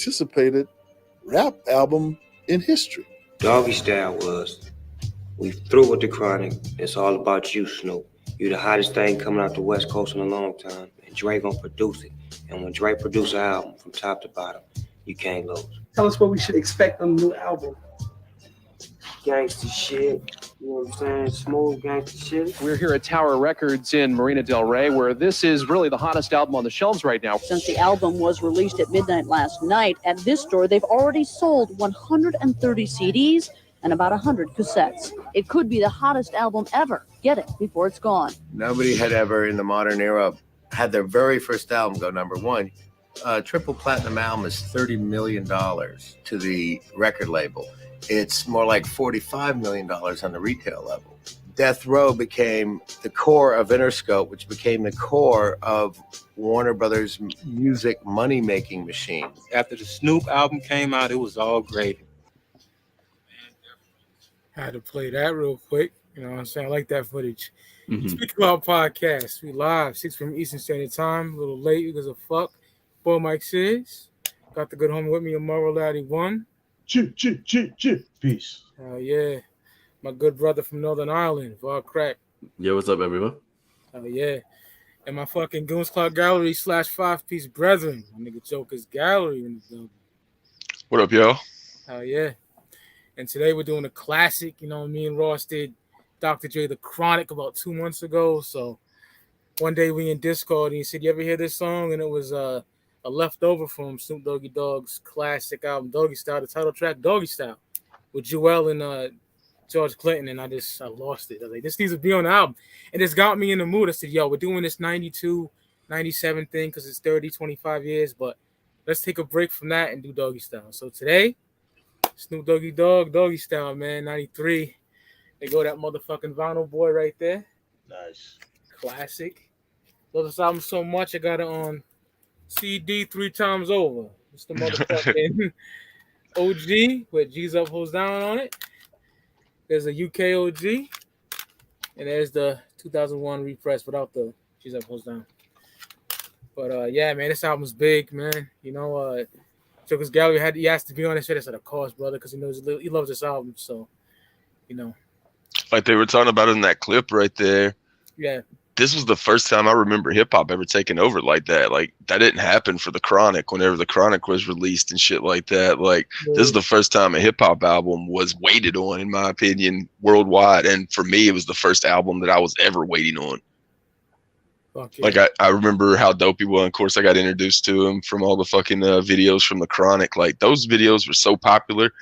anticipated rap album in history. Doggystyle was. We through with the chronic. It's all about you, Snoop. You the hottest thing coming out the West Coast in a long time. And Dre gonna produce it. And when Dre produce an album from top to bottom, you can't lose. Tell us what we should expect on the new album. Gangsta shit. You know what I'm saying? Smooth gangsta shit. We're here at Tower Records in Marina Del Rey, where this is really the hottest album on the shelves right now. Since the album was released at midnight last night, at this store, they've already sold 130 CDs and about 100 cassettes. It could be the hottest album ever. Get it before it's gone. Nobody had ever in the modern era had their very first album go number one. Triple platinum album is $30 million to the record label. It's more like $45 million on the retail level. Death Row became the core of Interscope, which became the core of Warner Brothers' music money-making machine. After the Snoop album came out, it was all gravy. Had to play that real quick. You know what I'm saying? I like that footage. Speaking about podcasts, we live 6 p.m. Eastern Standard Time. A little late because of fuck. Boy Mike says, got the good homie with me, Amaro Laddie 1. Peace. Yeah. My good brother from Northern Ireland, Var Crack. Yo, what's up, everyone? Yeah. And my fucking Goons Cloud Gallery / 5-piece brethren. My nigga Jokerz Gallery in the building. What up, y'all? Yeah. And today we're doing a classic. You know, me and Ross did Dr. Dre The Chronic about 2 months ago. So one day we in Discord and he said, you ever hear this song? And it was a leftover from Snoop Doggy Dogg's classic album, Doggystyle, the title track, Doggystyle, with Joel and George Clinton. And I lost it. I was like, this needs to be on the album. And it's got me in the mood. I said, yo, we're doing this 92, 97 thing because it's 30, 25 years. But let's take a break from that and do Doggystyle. So today, Snoop Doggy Dogg Doggystyle, man, 93. They go that motherfucking vinyl boy right there. Nice. Classic. Love this album so much, I got it on CD 3 times over. It's the motherfucking OG with G's Up, Hoes Down on it. There's a UK OG. And there's the 2001 repress without the G's Up, Hoes Down. But yeah, man, this album's big, man. You know, Jokerz Gallery he asked to be on this shit. I said, of course, brother, because he knows he loves this album. So, you know. Like they were talking about in that clip right there. Yeah. This was the first time I remember hip hop ever taking over like that. Like that didn't happen for the Chronic whenever the Chronic was released and shit like that. Like this is the first time a hip hop album was waited on, in my opinion, worldwide. And for me, it was the first album that I was ever waiting on. Yeah. Like I remember how dope he was. And of course, I got introduced to him from all the fucking videos from the Chronic. Like those videos were so popular.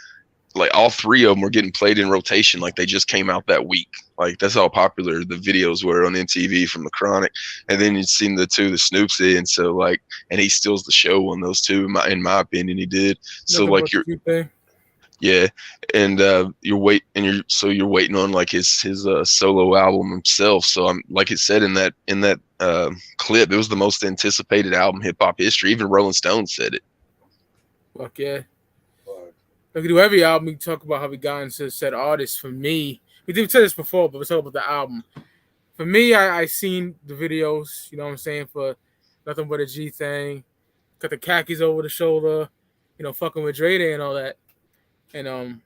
Like all 3 of them were getting played in rotation. Like they just came out that week. Like that's how popular the videos were on MTV from the Chronic. And then you'd seen the 2 that Snoop's in. So like, and he steals the show on those 2. In my opinion, he did. So like yeah, and you're waiting on like his solo album himself. So I'm like it said in that clip, it was the most anticipated album hip hop history. Even Rolling Stone said it. Fuck yeah. We can do every album. We talk about how we got into said artists. For me, we did say this before, but let's talk about the album. For me, I seen the videos, you know what I'm saying, for Nothing But a G Thing. Got the khakis over the shoulder, you know, fucking with Dre Day and all that. And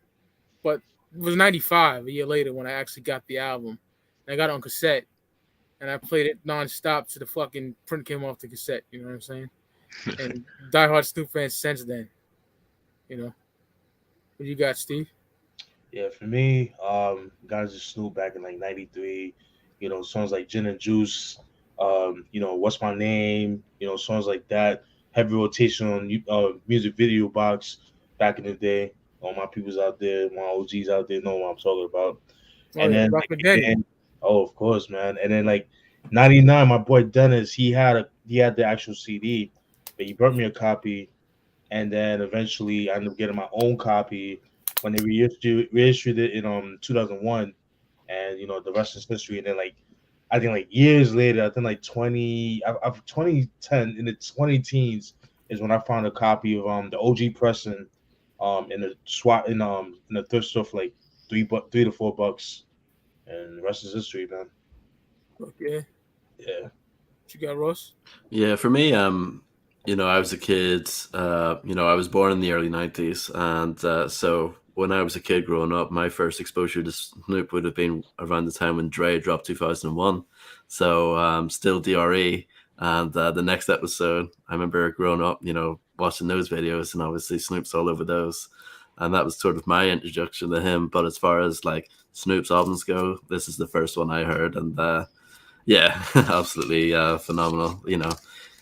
but it was 95, a year later, when I actually got the album. And I got it on cassette. And I played it nonstop till the fucking print came off the cassette, you know what I'm saying? And diehard Snoop fans since then, you know. What you got, Steve? Yeah, for me, got into Snoop back in like 93. You know, songs like Gin and Juice, you know, What's My Name, you know, songs like that. Heavy rotation on Music Video Box back in the day. All my peoples out there, my OGs out there know what I'm talking about. And then, of course, man. And then like 99, my boy Dennis, he had the actual CD, but he brought me a copy. And then eventually I ended up getting my own copy when they reissued it in 2001. And you know, the rest is history. And then like I think like years later, I think like 2010 in the 20 teens is when I found a copy of the OG pressing in the SWAT in the thrift store for like $3 to $4. And the rest is history, man. Okay. Yeah. What you got, Ross? Yeah, for me, I was a kid. I was born in the early '90s, and so when I was a kid growing up, my first exposure to Snoop would have been around the time when Dre dropped 2001. So still DRE, and the next episode, I remember growing up, watching those videos, and obviously Snoop's all over those, and that was sort of my introduction to him. But as far as like Snoop's albums go, this is the first one I heard, and yeah, absolutely phenomenal.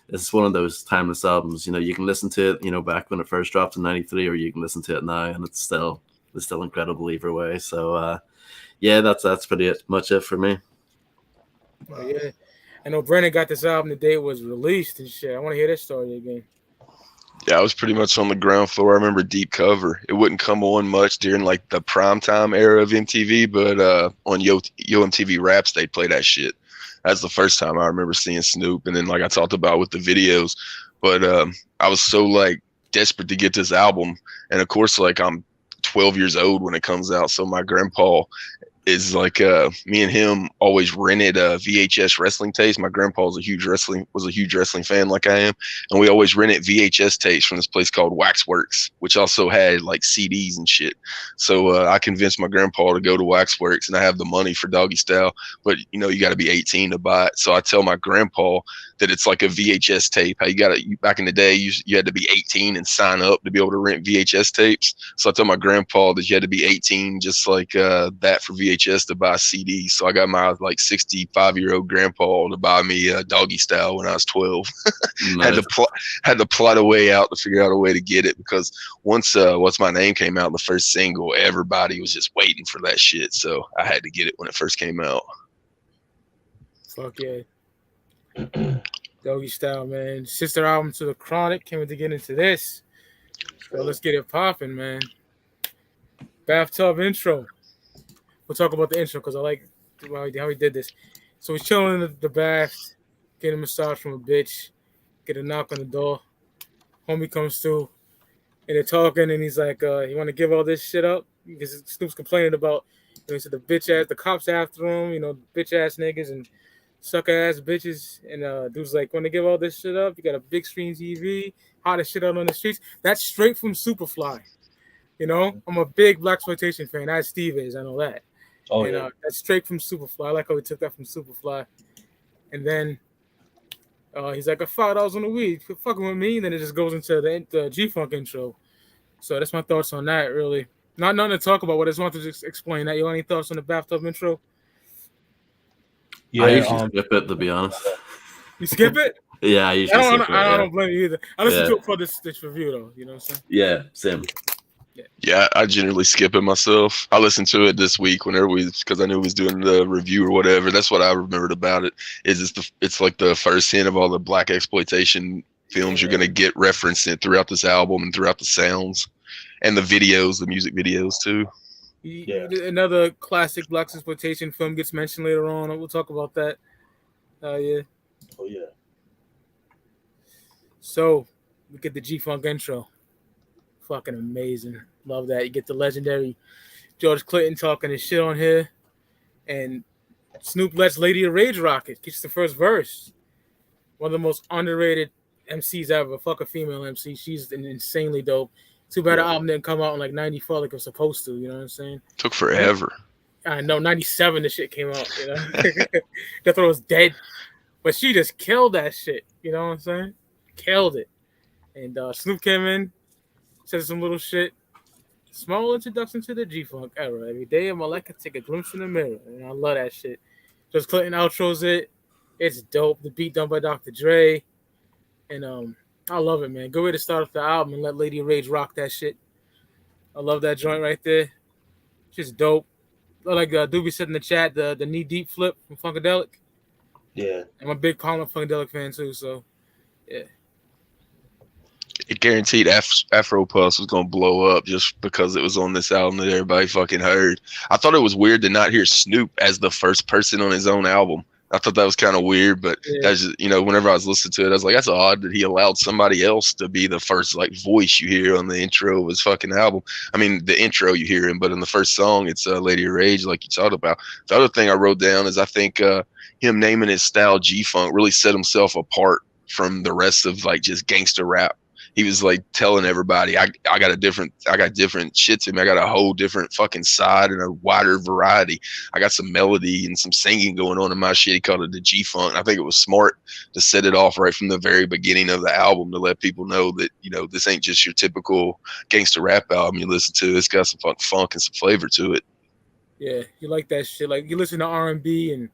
It's one of those timeless albums. You can listen to it, back when it first dropped in '93, or you can listen to it now, and it's still incredible either way. So yeah, that's pretty much it for me. Oh, yeah. I know Brennan got this album the day it was released and shit. I want to hear that story again. Yeah, I was pretty much on the ground floor. I remember Deep Cover. It wouldn't come on much during like the primetime era of MTV, but on Yo MTV Raps, they'd play that shit. That's the first time I remember seeing Snoop. And then, like I talked about with the videos, but I was so like desperate to get this album. And of course, like I'm 12 years old when it comes out. So my grandpa is like me and him always rented VHS wrestling tapes. My grandpa was a huge wrestling fan like I am, and we always rented VHS tapes from this place called Waxworks, which also had like CDs and shit. So I convinced my grandpa to go to Waxworks, and I have the money for Doggystyle, but you got to be 18 to buy it. So I tell my grandpa that it's like a VHS tape. How back in the day, you had to be 18 and sign up to be able to rent VHS tapes. So I tell my grandpa that you had to be 18, just like that for VHS to buy CDs. So I got my like 65-year-old grandpa to buy me Doggystyle when I was 12. Nice. had to plot a way out to figure out a way to get it, because once What's My Name came out, the first single, everybody was just waiting for that shit. So I had to get it when it first came out. Fuck yeah. Doggystyle, man. Sister album to the Chronic. Can't wait to get into this. So let's get it popping, man. Bathtub intro. We'll talk about the intro because I like how he did this. So he's chilling in the bath, getting a massage from a bitch, get a knock on the door. Homie comes through, and they're talking, and he's like, you want to give all this shit up? Because Snoop's complaining about, he said the cops after him, bitch ass niggas and sucker ass bitches. And dude's like, want to give all this shit up? You got a big screen TV, hottest shit out on the streets. That's straight from Superfly. I'm a big blaxploitation fan. As Steve is, I know that. Oh, yeah. That's straight from Superfly. I like how he took that from Superfly. And then he's like, $5 on the weed. Quit fucking with me. And then it just goes into the G-Funk intro. So that's my thoughts on that, really. Not nothing to talk about, but I just wanted to just explain that. You got any thoughts on the Bathtub intro? Yeah, I usually skip it, to be honest. You skip it? Yeah, I usually skip it. I don't blame you either. I listened to it for this review, though. You know what I'm saying? Yeah, same. Yeah, I generally skip it myself. I listened to it this week because I knew he was doing the review or whatever. That's what I remembered about it. It's like the first hint of all the black exploitation films you're gonna get referenced in throughout this album and throughout the sounds and the videos, the music videos too. Yeah. Another classic black exploitation film gets mentioned later on. We'll talk about that. Yeah. Oh yeah. So we get the G-Funk intro. Fucking amazing. Love that. You get the legendary George Clinton talking his shit on here. And Snoop lets Lady of Rage rock it. Gets the first verse. One of the most underrated MCs ever. Fuck a female MC. She's insanely dope. Too bad the album didn't come out in like 94 like it was supposed to. You know what I'm saying? Took forever. I know. 97 the shit came out. They thought it was dead. But she just killed that shit. You know what I'm saying? Killed it. And Snoop came in. Said some little shit. Small introduction to the G-Funk era. Every day of my life, I take a glimpse in the mirror. And I love that shit. Just Clinton outros it. It's dope. The beat done by Dr. Dre. And I love it, man. Good way to start off the album and let Lady Rage rock that shit. I love that joint right there. Just dope. Like Doobie said in the chat, the knee deep flip from Funkadelic. Yeah. I'm a big Parliament Funkadelic fan too, so yeah. It guaranteed Afro Puffs was gonna blow up just because it was on this album that everybody fucking heard. I thought it was weird to not hear Snoop as the first person on his own album. I thought that was kind of weird, but that's just, whenever I was listening to it, I was like, that's odd that he allowed somebody else to be the first like voice you hear on the intro of his fucking album. I mean, the intro you hear him, but in the first song, it's Lady of Rage, like you talked about. The other thing I wrote down is I think him naming his style G-Funk really set himself apart from the rest of like just gangster rap. He was like telling everybody, I got different shit to me. I got a whole different fucking side and a wider variety. I got some melody and some singing going on in my shit. He called it the G-Funk. I think it was smart to set it off right from the very beginning of the album to let people know that, you know, this ain't just your typical gangster rap album you listen to. It's got some funk and some flavor to it. Yeah, you like that shit. Like, you listen to R&B and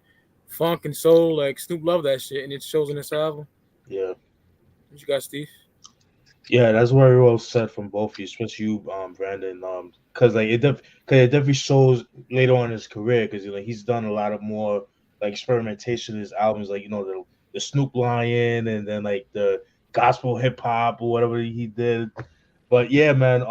funk and soul. Like, Snoop love that shit, and it shows in this album. Yeah. What you got, Steve? Yeah, that's very well said from both of you, especially you, Brandon. Because like it definitely shows later on in his career, because he's done a lot of more like experimentation in his albums, like the Snoop Lion, and then like the gospel hip hop or whatever he did. But yeah, man,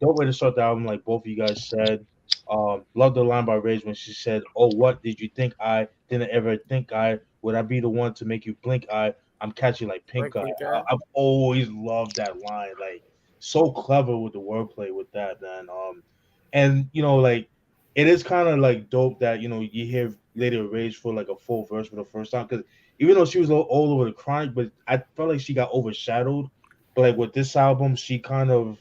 dope way to start the album, like both of you guys said. Love the line by Rage when she said, "Oh, what did you think? I didn't ever think I would. I be the one to make you blink. I'm catching like pink eye." I've always loved that line. Like, so clever with the wordplay with that, man. And like it is kind of like dope that you hear Lady Rage for like a full verse for the first time, because even though she was all over the Chronic, but I felt like she got overshadowed. But like with this album, she kind of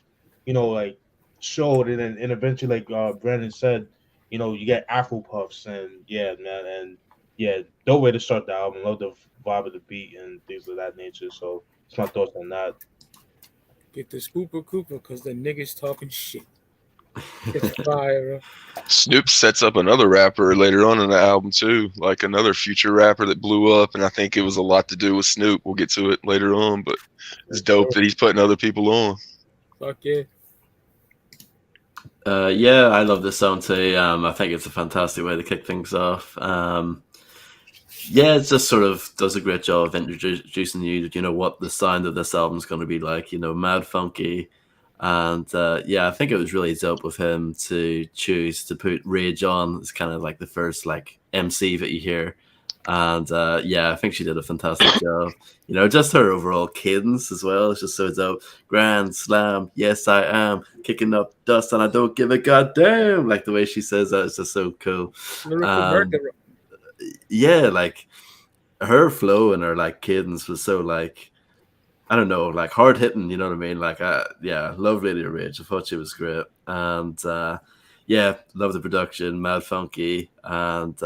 like showed it, and eventually, like Brandon said, you get Afro puffs, and yeah, man, and yeah, dope way to start the album. Love the vibe of the beat and things of that nature. So it's my thoughts on that. Get the Scooper Cooper, because the niggas talking shit. It's fire. Snoop sets up another rapper later on in the album too, like another future rapper that blew up, and I think it was a lot to do with Snoop. We'll get to it later on, but it's dope that he's putting other people on. Fuck yeah. Yeah, I love this song too. I think it's a fantastic way to kick things off. Yeah, it just sort of does a great job of introducing you to, what the sound of this album is going to be like, mad funky. And yeah, I think it was really dope of him to choose to put Rage on. It's kind of like the first like MC that you hear. And yeah, I think she did a fantastic job. Just her overall cadence as well. It's just so dope. Grand slam, yes I am kicking up dust, and I don't give a goddamn. Like the way she says that is just so cool. Yeah, like her flow and her like cadence was so like, I don't know, like hard hitting. You know what I mean? Like, yeah, love Lady Rage. I thought she was great, and yeah, love the production, mad funky, and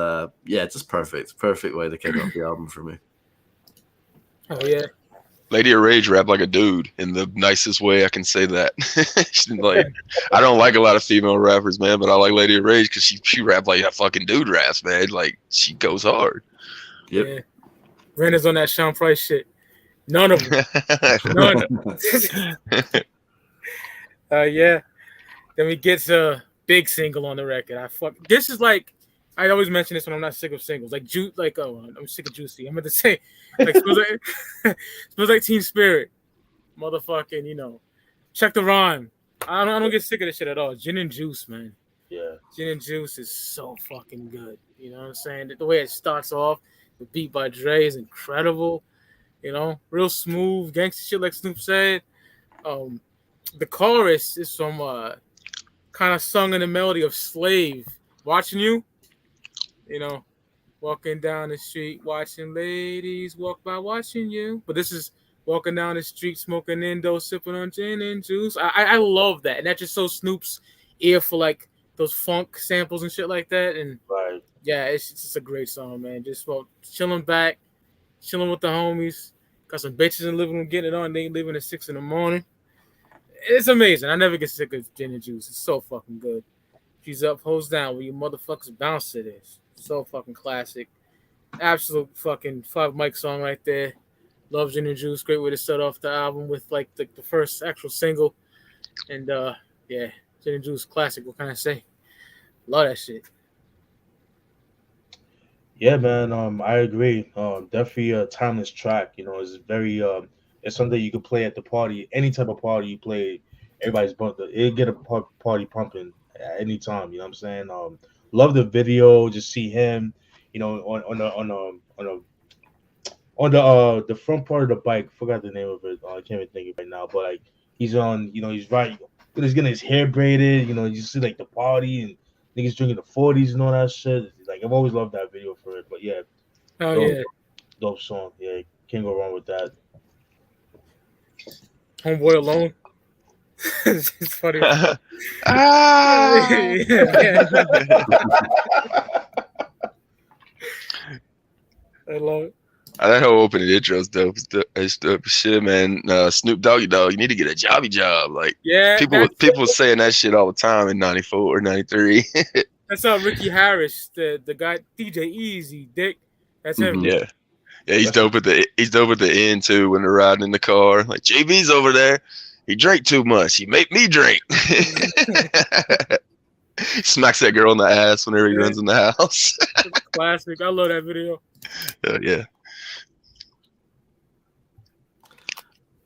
yeah, just perfect way to kick off the album for me. Oh yeah, Lady Rage rap like a dude in the nicest way I can say that. Like, I don't like a lot of female rappers, man, but I like Lady Rage because she rap like a fucking dude raps, man. Like, she goes hard. Yep. Yeah. Renner's on that Sean Price shit. None of them. None of them. Yeah. Then we get a big single on the record. This is like, I always mention this when I'm not sick of singles. Like I'm sick of Juicy. I'm going to say, like, smells like Teen Spirit. Motherfucking, check the rhyme. I don't get sick of this shit at all. Gin and Juice, man. Yeah. Gin and Juice is so fucking good. You know what I'm saying? The way it starts off, the beat by Dre is incredible. Real smooth gangster shit, like Snoop said. The chorus is some kind of sung in the melody of Slave. Watching you, walking down the street, watching ladies walk by, watching you. But this is walking down the street, smoking Indo, sipping on gin and juice. I love that, and that just shows Snoop's ear for like those funk samples and shit like that. And right. Yeah, it's just a great song, man. Just chilling back, chilling with the homies. Got some bitches in the living room getting it on. They leaving at 6 a.m. It's amazing. I never get sick of Gin and Juice. It's so fucking good. She's up, hoes down, where you motherfuckers bounce it is. So fucking classic. Absolute fucking 5 mic song right there. Love Gin and Juice. Great way to start off the album with like the first actual single. And yeah, Gin and Juice classic. What can I say? Love that shit. Yeah, man. I agree. Definitely a timeless track. It's very it's something you can play at the party. Any type of party you play, everybody's bumped. It'll get a party pumping at any time. You know what I'm saying? Love the video. Just see him, on the front part of the bike. Forgot the name of it. I can't even think of it right now. But like he's on, he's right. He's getting his hair braided. You see like the party and niggas drinking the 40s and all that shit. Like, I've always loved that video for it. But yeah. Oh, yeah. Dope song. Yeah, can't go wrong with that. Homeboy alone. It's funny. Ah! Yeah. I love it. That whole opening intro is dope. It's dope as shit, man. Snoop Doggy Dogg, you need to get a jobby job. Like Yeah, people was saying that shit all the time in '94 or '93. that's Ricky Harris, the guy DJ Easy, Dick. That's him. Yeah, he's dope at the end too when they're riding in the car. Like JB's over there, he drank too much. He made me drink. Smacks that girl in the ass whenever he runs in the house. Classic. I love that video. Yeah.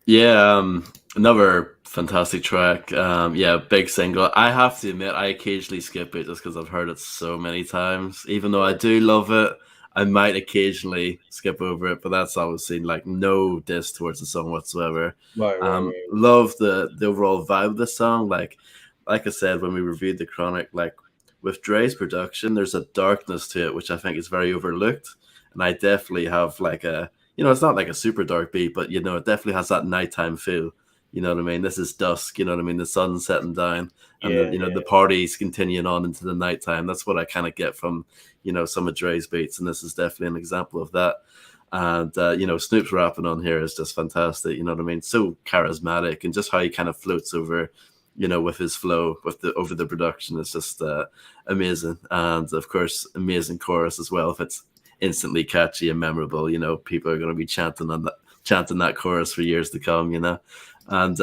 Yeah, another fantastic track. Big single. I have to admit, I occasionally skip it just because I've heard it so many times. Even though I do love it, I might occasionally skip over it, but that's obviously like no diss towards the song whatsoever. Right. Love the overall vibe of the song. Like I said when we reviewed the Chronic, like with Dre's production, there's a darkness to it which I think is very overlooked, and I definitely have like a, it's not like a super dark beat, but it definitely has that nighttime feel. You know what I mean? This is dusk. You know what I mean? The sun's setting down, and the party's continuing on into the nighttime. That's what I kind of get from some of Dre's beats, and this is definitely an example of that. And Snoop's rapping on here is just fantastic. You know what I mean? So charismatic, and just how he kind of floats over, with his flow, over the production is just amazing. And of course, amazing chorus as well. If it's instantly catchy and memorable, people are going to be chanting that chorus for years to come. And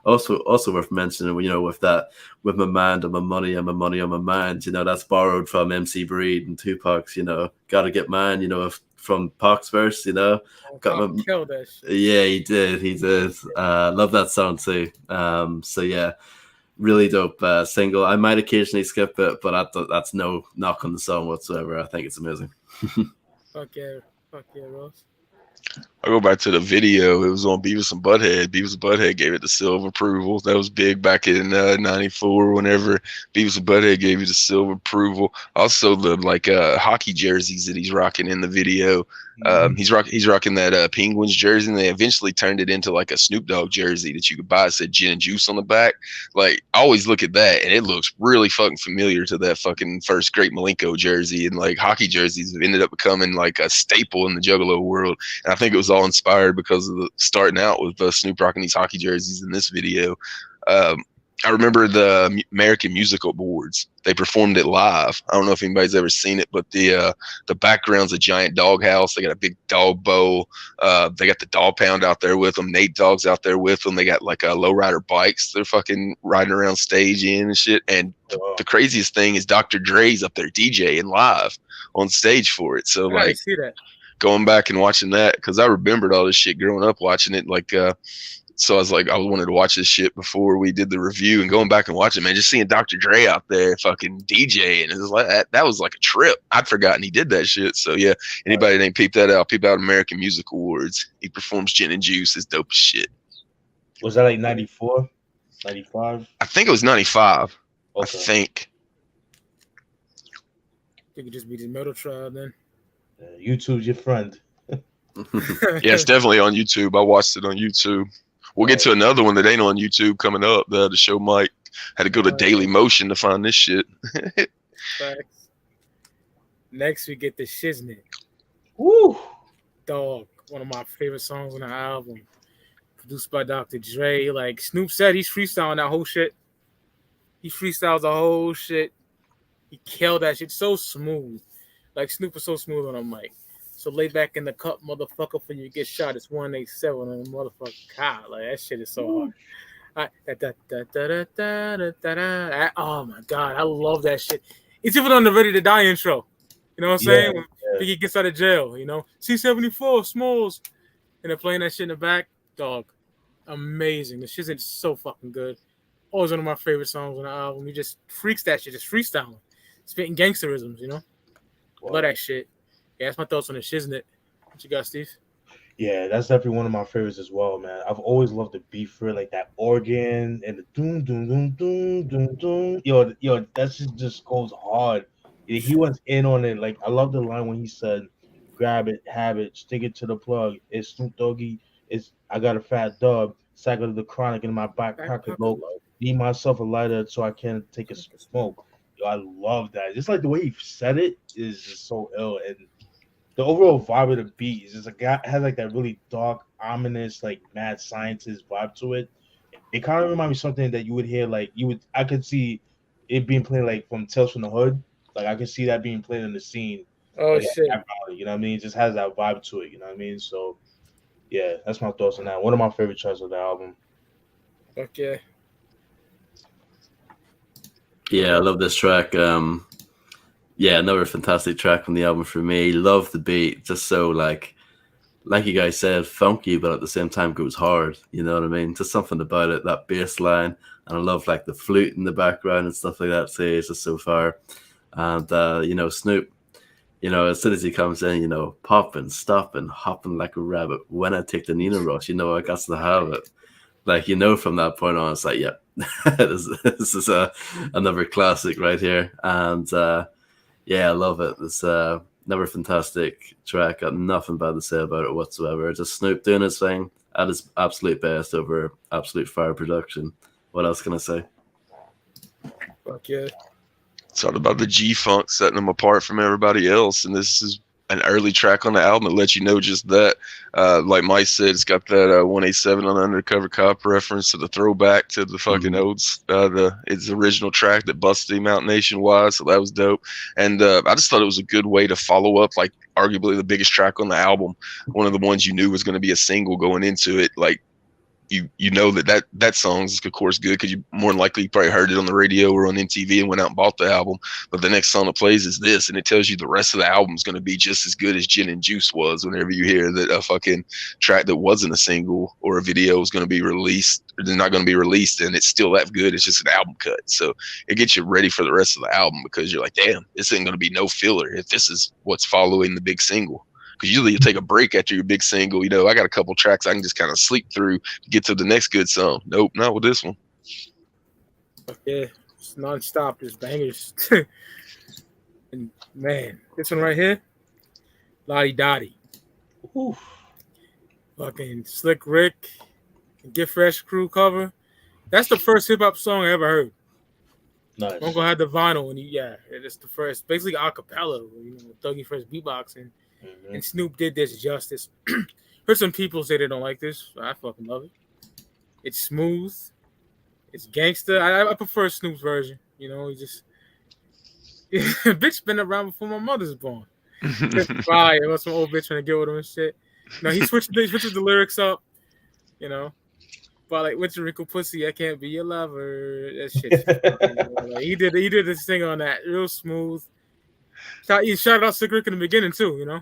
also worth mentioning, with my mind on my money and my money on my mind, that's borrowed from MC Breed and Tupac's, gotta get mine, from Pac's verse, killed that shit. Yeah, he did. Love that song too. So yeah, really dope single. I might occasionally skip it, but that's no knock on the song whatsoever. I think it's amazing. Fuck yeah, Ross. I go back to the video. It was on Beavis and Butthead. Beavis and Butthead gave it the seal of approval. That was big back in '94. Whenever Beavis and Butthead gave it the seal of approval. Also, the hockey jerseys that he's rocking in the video. He's rocking that Penguins jersey, and they eventually turned it into like a Snoop Dogg jersey that you could buy. It said gin and juice on the back. Like, I always look at that, and it looks really fucking familiar to that fucking first Great Milenko jersey. And like hockey jerseys have ended up becoming like a staple in the Juggalo world. And I think it was all inspired because of starting out with Snoop rocking these hockey jerseys in this video. I remember the American Music Awards. They performed it live. I don't know if anybody's ever seen it, but the background's a giant dog house. They got a big dog bowl. They got the dog pound out there with them. Nate Dogg's out there with them. They got like lowrider bikes. They're fucking riding around stage in and shit. And the craziest thing is Dr. Dre's up there DJing live on stage for it. So I see that. Going back and watching that, because I remembered all this shit growing up watching it. Like, so I was like, I wanted to watch this shit before we did the review, and going back and watching, man, just seeing Dr. Dre out there fucking DJ, and it was like that was like a trip. I'd forgotten he did that shit. So yeah, anybody that ain't peep that out, peep out American Music Awards. He performs Gin and Juice. It's dope as shit. Was that like 94, 95? I think it was 95. Okay. I think. It could just be the Metal Tribe then. YouTube's your friend. Yeah, it's definitely on YouTube. I watched it on YouTube. We'll get to another one that ain't on YouTube coming up. The show Mike had to go to Daily Motion to find this shit. Facts. Next, we get the Shiznit. Woo! Dog, one of my favorite songs on the album. Produced by Dr. Dre. Like Snoop said, he's freestyling that whole shit. He freestyles the whole shit. He killed that shit so smooth. Like Snoop was so smooth on a mic. So lay back in the cup, motherfucker, for you get shot. It's 187 on the motherfucking car. Like that shit is so hard. Oh my god, I love that shit. It's even on the Ready to Die intro. You know what I'm saying? When Biggie gets out of jail, C-74, Smalls, and they're playing that shit in the back. Dog, amazing. The shit is so fucking good. Always one of my favorite songs on the album. He just freaks that shit, just freestyling, spitting gangsterisms. Wow. Love that shit. Yeah, that's my thoughts on the Shiznit. What you got, Steve? Yeah, that's definitely one of my favorites as well, man. I've always loved the beat for it, like that organ and the doom, doom, doom, doom, doom, doom. Yo, that shit just goes hard. Yeah, he was in on it. Like, I love the line when he said, grab it, have it, stick it to the plug. It's Snoop Doggy It's I got a fat dub, sack of the chronic in my back pocket low. Need myself a lighter so I can take a smoke. Yo, I love that. Just like the way he said it is just so ill, and the overall vibe of the beat is just a guy has like that really dark, ominous, like mad scientist vibe to it. It kind of reminds me of something that you would hear like I could see it being played like from Tales from the Hood. Like I could see that being played in the scene. Oh like, shit! You know what I mean? It just has that vibe to it. You know what I mean? So yeah, that's my thoughts on that. One of my favorite tracks of the album. Okay. Yeah, I love this track. Yeah, another fantastic track from the album for me. Love the beat, just so like you guys said, funky, but at the same time goes hard. You know what I mean? Just something about it, that bass line, and I love like the flute in the background and stuff like that. Say it's just so far, and you know, Snoop. You know, as soon as he comes in, you know, popping, stopping, hopping like a rabbit. When I take the Nina Rush, you know, I got to have it. Like, you know, from that point on, it's like, yeah, this is another classic right here. And yeah, I love it. It's another fantastic track. Got nothing bad to say about it whatsoever. Just Snoop doing his thing at his absolute best over absolute fire production. What else can I say? Fuck yeah. It's all about the G-Funk setting them apart from everybody else, and this is an early track on the album that lets you know just that. Like Mike said, it's got that 187 on the Undercover Cop reference to the throwback to the fucking its original track that busted him out nationwide, so that was dope. And I just thought it was a good way to follow up, like, arguably the biggest track on the album, one of the ones you knew was going to be a single going into it. Like, you know that song's of course good because you more than likely probably heard it on the radio or on MTV and went out and bought the album. But the next song that plays is this, and it tells you the rest of the album's going to be just as good as Gin and Juice was. Whenever you hear that a fucking track that wasn't a single or a video is going to be released, or they're not going to be released, and it's still that good. It's just an album cut, so it gets you ready for the rest of the album because you're like, damn, this ain't going to be no filler if this is what's following the big single. Because usually you take a break after your big single. You know, I got a couple tracks I can just kind of sleep through to get to the next good song. Nope, not with this one. Okay, it's nonstop. There's bangers. And man, this one right here, Lodi Dodi. Fucking Slick Rick, Get Fresh crew cover. That's the first hip hop song I ever heard. Nice. Uncle had the vinyl, and it's the first, basically a cappella. You know, Dougie Fresh beatboxing. And Snoop did this justice. Heard some people say they don't like this. I fucking love it. It's smooth. It's gangster. I prefer Snoop's version. You know, he just bitch been around before my mother's born. Fire. It was some old bitch trying to get with him and shit. No, he switches the lyrics up. You know, but like with your wrinkle pussy, I can't be your lover. That shit. Like, he did this thing on that real smooth. He shouted out Slick Rick in the beginning too, you know.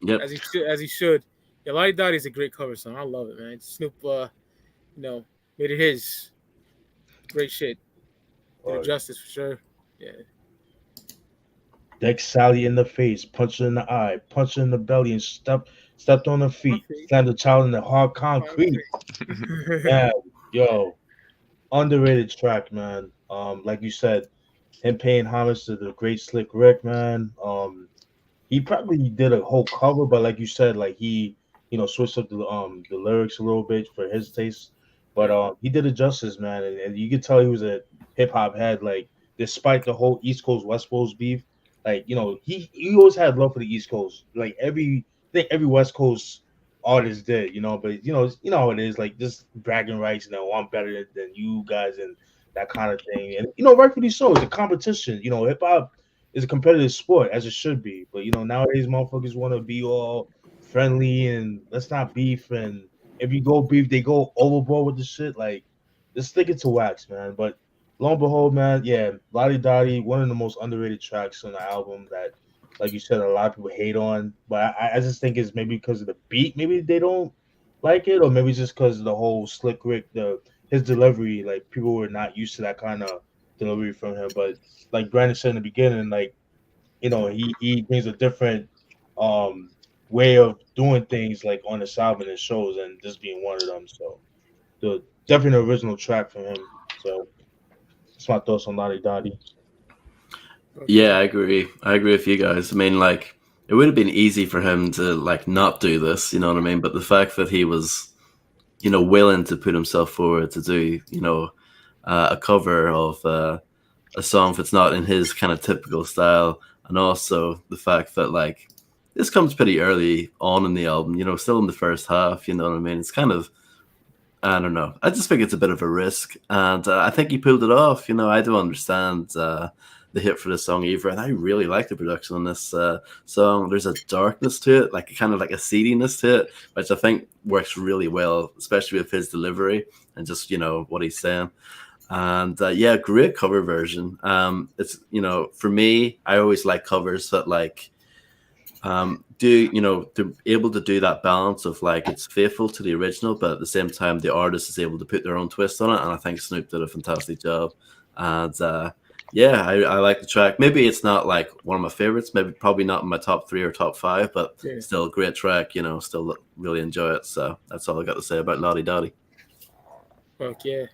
Yep. As he should. Yeah, Lodi Dodi is a great cover song. I love it, man. Snoop, you know, made it his. Great shit. Did justice for sure. Yeah. Deck Sally in the face, punch her in the eye, punch her in the belly, and stepped on her feet, slammed the child in the hard concrete. Yeah, yo, underrated track, man. Like you said, him paying homage to the great Slick Rick, man. He probably did a whole cover, but like you said, like he, you know, switched up the lyrics a little bit for his taste. But he did it justice, man, and you could tell he was a hip hop head. Like, despite the whole East Coast West Coast beef, like, you know, he always had love for the East Coast. Like I think every West Coast artist did, you know. But you know how it is, like just bragging rights, you know, I'm better than you guys and that kind of thing. And you know, rightfully so. It's a competition. You know, hip hop is a competitive sport, as it should be. But you know, nowadays motherfuckers want to be all friendly and let's not beef. And if you go beef, they go overboard with the shit. Like, just stick it to wax, man. But lo and behold, man, yeah, Lodi Dodi, one of the most underrated tracks on the album that, like you said, a lot of people hate on. But I just think it's maybe because of the beat. Maybe they don't like it, or maybe just because of the whole Slick Rick, his delivery. Like, people were not used to that kind of delivery from him. But like Brandon said in the beginning, like, you know, he brings a different way of doing things, like on the album and shows, and this being one of them. So definitely an original track from him. So that's my thoughts on Lodi Dodi. Yeah, I agree with you guys. I mean, like, it would have been easy for him to like not do this, you know what I mean? But the fact that he was, you know, willing to put himself forward to do, you know, a cover of a song that's not in his kind of typical style, and also the fact that like this comes pretty early on in the album, you know, still in the first half, you know what I mean? It's kind of, I don't know. I just think it's a bit of a risk, and I think he pulled it off. You know, I don't understand the hit for the song either, and I really like the production on this song. There's a darkness to it, like kind of like a seediness to it, which I think works really well, especially with his delivery and just, you know, what he's saying. And yeah, great cover version. It's, you know, for me, I always like covers that like do, you know, they're able to do that balance of like it's faithful to the original, but at the same time the artist is able to put their own twist on it, and I think Snoop did a fantastic job. And yeah, I like the track. Maybe it's not like one of my favorites, maybe probably not in my top 3 or top 5, but still a great track, you know, still really enjoy it. So that's all I got to say about Lodi Dodi. Fuck yeah.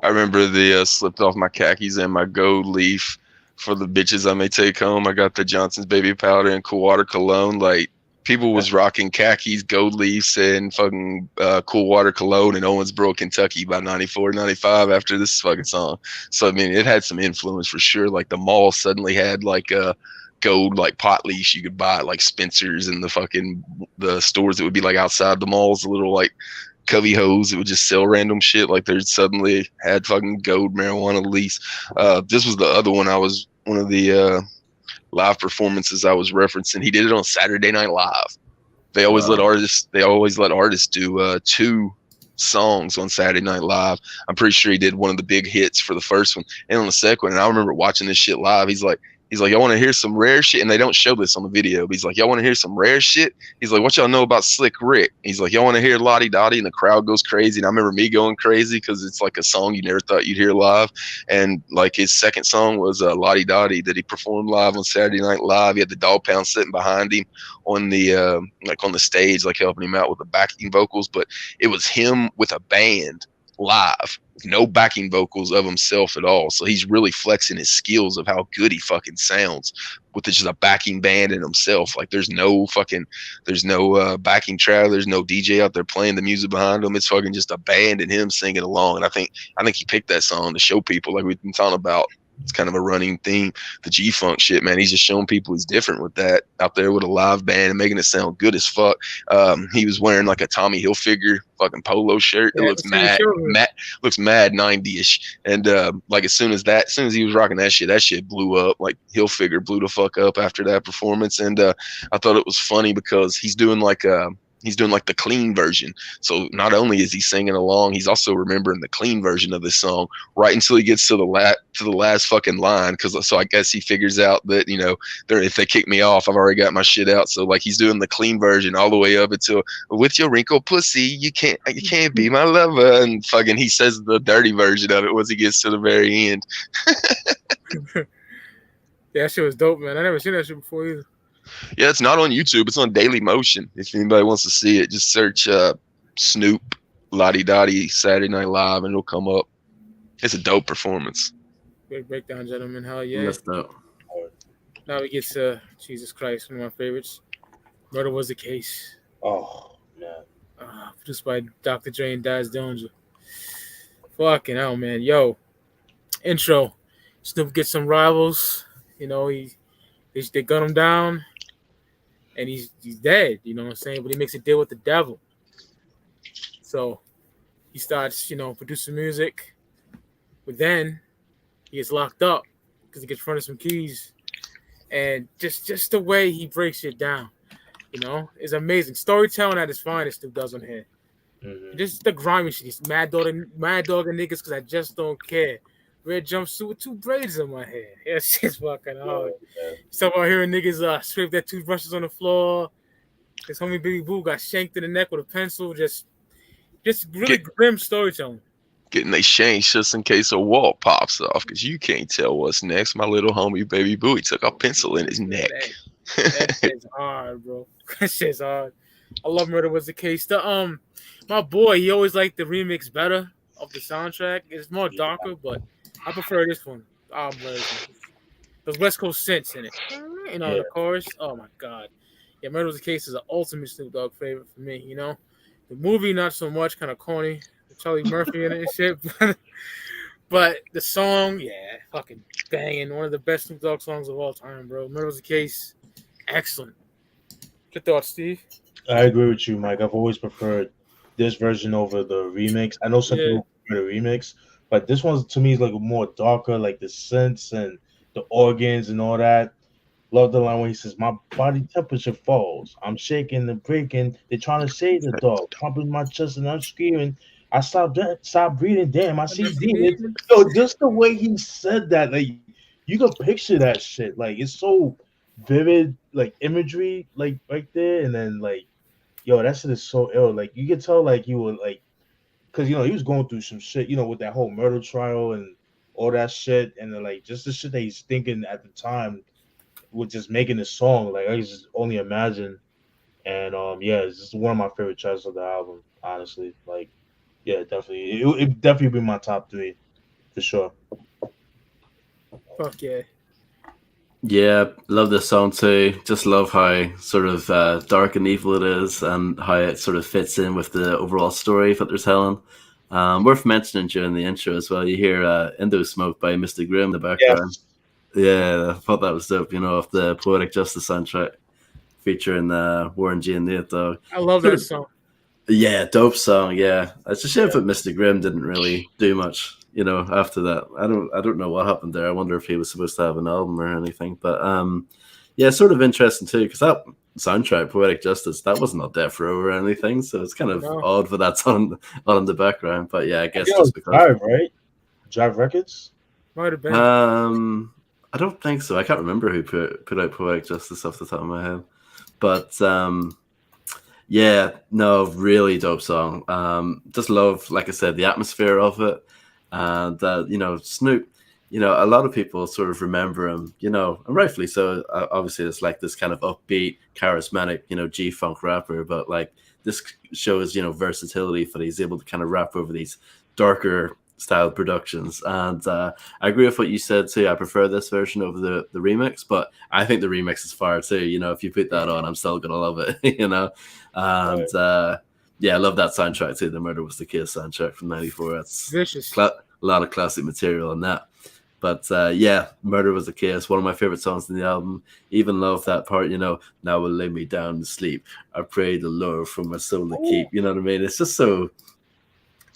I remember the slipped off my khakis and my gold leaf for the bitches I may take home. I got the Johnson's baby powder and Cool Water cologne. Like, people was rocking khakis, gold leaves, and fucking Cool Water cologne in Owensboro, Kentucky by 94, 95 after this fucking song. So, I mean, it had some influence for sure. Like, the mall suddenly had like a gold like pot leash you could buy at like Spencer's and the stores that would be like outside the malls, the little like covey hose that would just sell random shit. Like, they suddenly had fucking gold marijuana lease. This was the other one. One of the live performances I was referencing. He did it on Saturday Night Live. They always let artists do 2 songs on Saturday Night Live. I'm pretty sure he did one of the big hits for the first one and on the second one. And I remember watching this shit live. He's like, y'all want to hear some rare shit? And they don't show this on the video, but he's like, y'all want to hear some rare shit? He's like, what y'all know about Slick Rick? He's like, y'all want to hear Lodi Dodi? And the crowd goes crazy. And I remember me going crazy because it's like a song you never thought you'd hear live. And like his second song was Lodi Dodi that he performed live on Saturday Night Live. He had the Dog Pound sitting behind him on the on the stage, like helping him out with the backing vocals. But it was him with a band live, no backing vocals of himself at all. So he's really flexing his skills of how good he fucking sounds with just a backing band and himself. Like, there's no backing track, there's no DJ out there playing the music behind him. It's fucking just a band and him singing along. And I think he picked that song to show people, like we've been talking about. It's kind of a running theme. The G-Funk shit, man. He's just showing people he's different with that out there with a live band and making it sound good as fuck. He was wearing like a Tommy Hilfiger fucking polo shirt. It looks mad 90-ish. And like as soon as he was rocking that shit blew up. Like, Hilfiger blew the fuck up after that performance. And I thought it was funny because he's doing like the clean version. So not only is he singing along, he's also remembering the clean version of this song right until he gets to the last fucking line. So I guess he figures out that, you know, if they kick me off, I've already got my shit out. So like he's doing the clean version all the way up until with your wrinkled pussy, you can't be my lover. And fucking he says the dirty version of it once he gets to the very end. Yeah, that shit was dope, man. I never seen that shit before either. Yeah, it's not on YouTube. It's on Daily Motion. If anybody wants to see it, just search Snoop Lodi Dodi Saturday Night Live and it'll come up. It's a dope performance. Great breakdown, gentlemen. Hell yeah. That's dope. Now we get to Jesus Christ, one of my favorites. Murder Was the Case. Oh, man. Produced by Dr. Dre and Daz Dillinger. Fucking hell, man. Yo. Intro. Snoop gets some rivals. You know, they gun him down. And he's dead, you know what I'm saying? But he makes a deal with the devil. So he starts, producing music. But then he gets locked up because he gets fronted some keys. And just the way he breaks it down, is amazing. Storytelling at its finest, Snoop does on here. Mm-hmm. Just the grimy shit. He's mad dog and niggas because I just don't care. Red jumpsuit with 2 braids in my hair. Yeah, shit's fucking hard. So about hearing niggas scrape their toothbrushes on the floor. His homie Baby Boo got shanked in the neck with a pencil. Just really grim storytelling. Getting they shanked just in case a wall pops off because you can't tell what's next. My little homie Baby Boo, he took a pencil in his neck. That shit's hard, bro. That shit's hard. I love Murder Was the Case. My boy, he always liked the remix better of the soundtrack. It's more darker, but I prefer this one. Those West Coast synths in it. You know, Yeah. the chorus. Oh my god. Yeah, Murder Was the Case is an ultimate Snoop Dogg favorite for me, you know. The movie, not so much, kind of corny. Charlie Murphy in it and shit. But the song, yeah, fucking banging. One of the best Snoop Dogg songs of all time, bro. Murder Was the Case. Excellent. Your thoughts, Steve? I agree with you, Mike. I've always preferred this version over the remix. I know some Yeah. people prefer the remix, but this one to me is like more darker, like the synths and the organs and all that. Love the line when he says, "My body temperature falls. I'm shaking and breaking. They're trying to save the dog, pumping my chest and I'm screaming. I stop breathing. Damn, I see demons." So just the way he said that, like you can picture that shit. Like it's so vivid, like imagery, like right there, and then like, yo, that shit is so ill. Like you can tell, like he was like, because he was going through some shit, with that whole murder trial and all that shit, and then like just the shit that he's thinking at the time with just making this song. Like I can just only imagine. And yeah, it's just one of my favorite tracks of the album, honestly. Like, yeah, definitely, it definitely be my top 3 for sure. Fuck yeah. Yeah, love this song too. Just love how sort of dark and evil it is, and how it sort of fits in with the overall story that they're telling. Worth mentioning during the intro as well, you hear Indo Smoke by Mr. Grimm in the background. Yes. Yeah, I thought that was dope, of the Poetic Justice soundtrack featuring Warren G and Nate Dogg. I love that song. Yeah, dope song, yeah. It's a shame that Mr. Grimm didn't really do much, after that. I don't know what happened there. I wonder if he was supposed to have an album or anything. But yeah, sort of interesting too, because that soundtrack, Poetic Justice, that wasn't on Death Row or anything, so it's kind of odd for that's on in the background. But yeah, I guess just because Drive, right? Drive Records? Might have been. I don't think so. I can't remember who put out Poetic Justice off the top of my head. But yeah, no, really dope song. Just love, like I said, the atmosphere of it. And Snoop, a lot of people sort of remember him, and rightfully so. Obviously, it's like this kind of upbeat, charismatic, G-funk rapper. But like this shows, versatility, that he's able to kind of rap over these darker style productions. And I agree with what you said too. I prefer this version over the remix, but I think the remix is fire too. If you put that on, I'm still gonna love it. And yeah, I love that soundtrack too. The Murder Was the Case soundtrack from '94. That's vicious. A lot of classic material in that. But yeah, Murder Was the Case, one of my favorite songs in the album. Even love that part, now will lay me down to sleep. I pray the Lord for my soul to keep. You know what I mean? It's just so.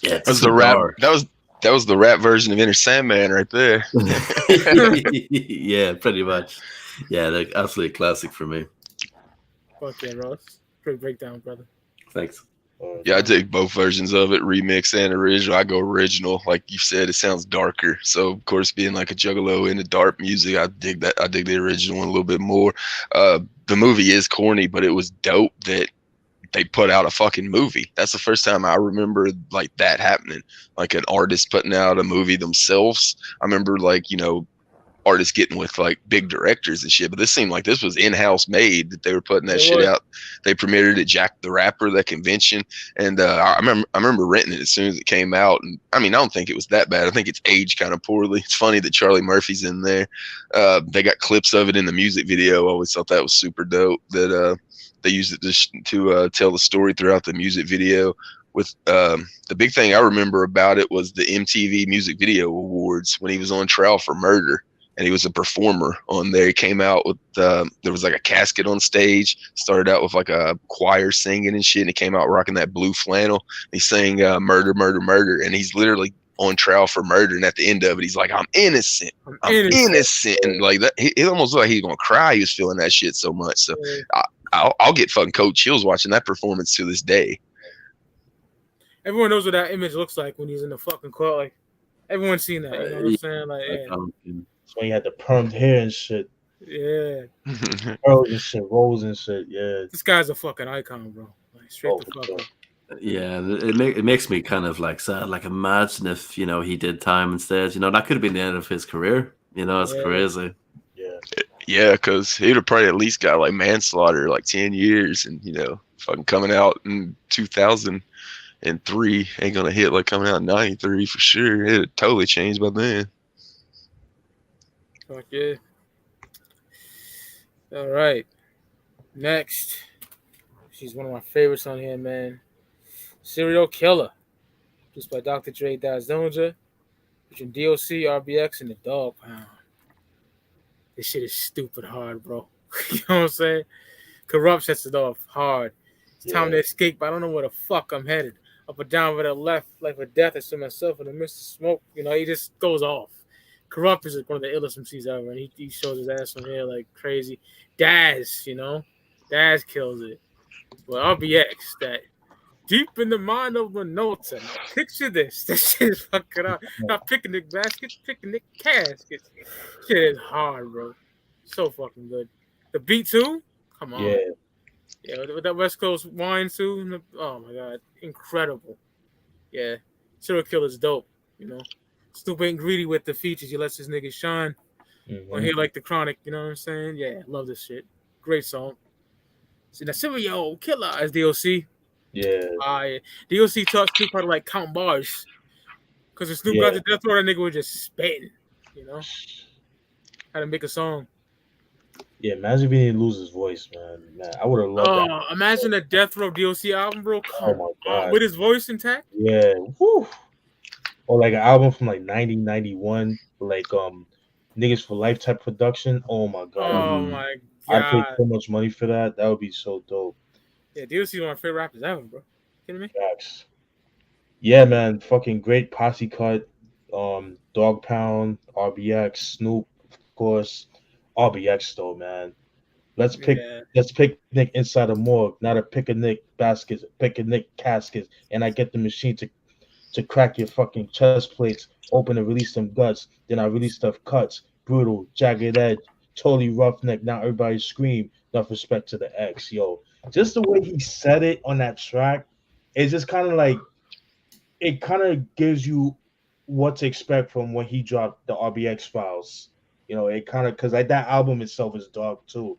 Yeah, that was the rap. That was the rap version of Inner Sandman right there. Yeah, pretty much. Yeah, they're absolutely classic for me. Fuck yeah, Ross. Great breakdown, brother. Thanks. Yeah, I dig both versions of it, remix and original. I go original. Like you said, it sounds darker. So, of course, being like a juggalo into dark music, I dig that. I dig the original one a little bit more. The movie is corny, but it was dope that they put out a fucking movie. That's the first time I remember like that happening. Like an artist putting out a movie themselves. I remember artists getting with like big directors and shit, but this seemed like this was in-house made, that they were putting that shit out. They premiered it at Jack the Rapper, that convention, and I remember renting it as soon as it came out. And I mean, I don't think it was that bad. I think it's aged kind of poorly. It's funny that Charlie Murphy's in there. They got clips of it in the music video. I always thought that was super dope that they used it to tell the story throughout the music video. With the big thing I remember about it was the MTV Music Video Awards when he was on trial for murder. And he was a performer on there. He came out with, there was like a casket on stage, started out with like a choir singing and shit. And he came out rocking that blue flannel. He sang murder, murder, murder. And he's literally on trial for murder. And at the end of it, he's like, I'm innocent. I'm innocent. And like that, it almost looked like he was going to cry. He was feeling that shit so much. So I'll get fucking cold chills watching that performance to this day. Everyone knows what that image looks like when he's in the fucking court. Like, everyone's seen that. You know what I'm saying? Like, yeah. When he had the permed hair and shit. Yeah. Curls and shit, rolls and shit. Yeah. This guy's a fucking icon, bro. Like, straight the fuck up. Yeah, it makes me kind of like sad. Like, imagine if he did time instead. That could have been the end of his career. It's crazy. Yeah, because he'd have probably at least got like manslaughter, like 10 years, and fucking coming out in 2003 ain't gonna hit like coming out in 93 for sure. It'd totally changed by then. Fuck yeah. All right. Next. She's one of my favorites on here, man. Serial Killer. Produced by Dr. Dre, Doja, featuring DOC, RBX, and the Dog Pound. This shit is stupid hard, bro. You know what I'm saying? Corrupt sets it off hard. It's time to escape, but I don't know where the fuck I'm headed. Up or down, or to the left, life or death. I see myself in the midst of smoke. You know, he just goes off. Corrupt is one of the illest MCs ever, and he shows his ass on here like crazy. Daz, you know, Daz kills it. Well, RBX, that deep in the mind of the notes. And picture this. This shit is fucking up. Not picnic baskets, picnic caskets. Shit is hard, bro. So fucking good. The beat too? Come on. Yeah, with that West Coast wine too. Oh my god. Incredible. Yeah. Serial Killer's dope, you know. Snoop ain't greedy with the features. He lets his niggas shine. On here like the Chronic, you know what I'm saying? Yeah, love this shit. Great song. See, now Serial Killer as DOC. Yeah. DOC taught Snoop how to like count bars. Because if Snoop got the death row, that nigga was just spitting, you know? How to make a song. Yeah, imagine if he didn't lose his voice, man. I would have loved that. Imagine a Death Row DOC album, bro. Oh my god. With his voice intact? Yeah. Woo. Or like an album from like 90-91, like Niggas for Life type production. Oh my god. Oh my god. I paid so much money for that. That would be so dope. Yeah, DOC is one of my favorite rappers ever, bro. Kidding me? Facts. Yeah, man. Fucking great posse cut. Dog Pound, RBX, Snoop, of course. RBX though, man. Let's pick Nick inside a morgue, not a picnic baskets, picnic caskets, and I get the machine to crack your fucking chest plates, open and release them guts. Then I release the cuts, brutal, jagged edge, totally roughneck. Now everybody scream, enough respect to the X, yo. Just the way he said it on that track, it's just kind of like, it kind of gives you what to expect from when he dropped the RBX Files. You know, it kind of, because like that album itself is dark too.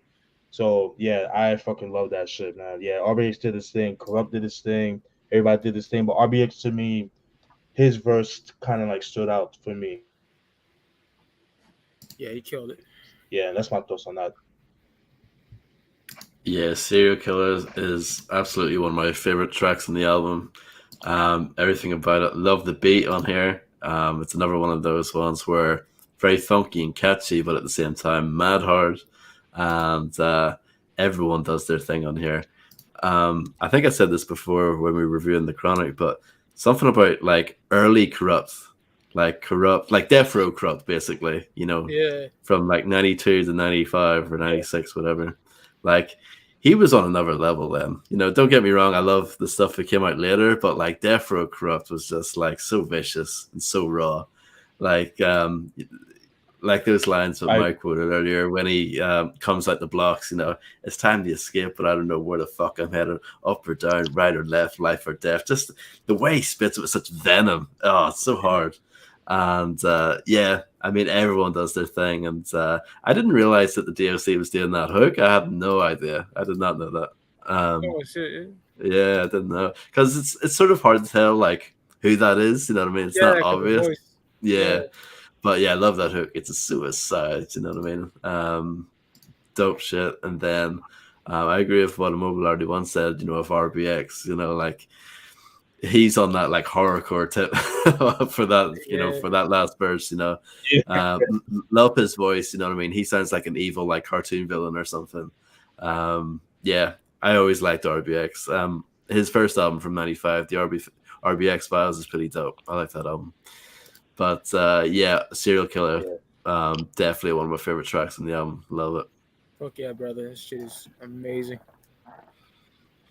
So yeah, I fucking love that shit, man. Yeah, RBX did his thing, Corrupt did his thing, everybody did his thing, but RBX to me, his verse kind of like stood out for me. Yeah, he killed it. Yeah, that's my thoughts on that. Yeah, Serial Killer is absolutely one of my favorite tracks on the album. Everything about it. Love the beat on here. It's another one of those ones where very funky and catchy, but at the same time mad hard, and everyone does their thing on here. I think I said this before when we were reviewing the Chronic, but something about like early Corrupt, like Death Row Corrupt, basically, you know, from like 92 to 95 or 96, whatever. Like he was on another level then. You know, don't get me wrong, I love the stuff that came out later, but like Death Row Corrupt was just like so vicious and so raw. Like those lines that Mike quoted earlier when he comes out the blocks, you know, it's time to escape, but I don't know where the fuck I'm headed, up or down, right or left, life or death. Just the way he spits it with such venom. Oh, it's so hard. And yeah, I mean, everyone does their thing. And I didn't realize that the DOC was doing that hook. I had no idea. I did not know that. Oh, shit. Yeah, I didn't know. Because it's sort of hard to tell, like, who that is. You know what I mean? It's not obvious. Yeah. But yeah, I love that hook. It's a suicide. You know what I mean? Dope shit. And then I agree with what Immobile already once said, you know, of RBX, you know, like, he's on that like horrorcore tip for that, you know, for that last verse, you know. Love his voice, you know what I mean? He sounds like an evil like cartoon villain or something. Yeah, I always liked RBX. His first album from 95, the RBX Files, is pretty dope. I like that album. But yeah, Serial Killer, definitely one of my favorite tracks on the album. Love it. Fuck yeah, brother. This shit is amazing.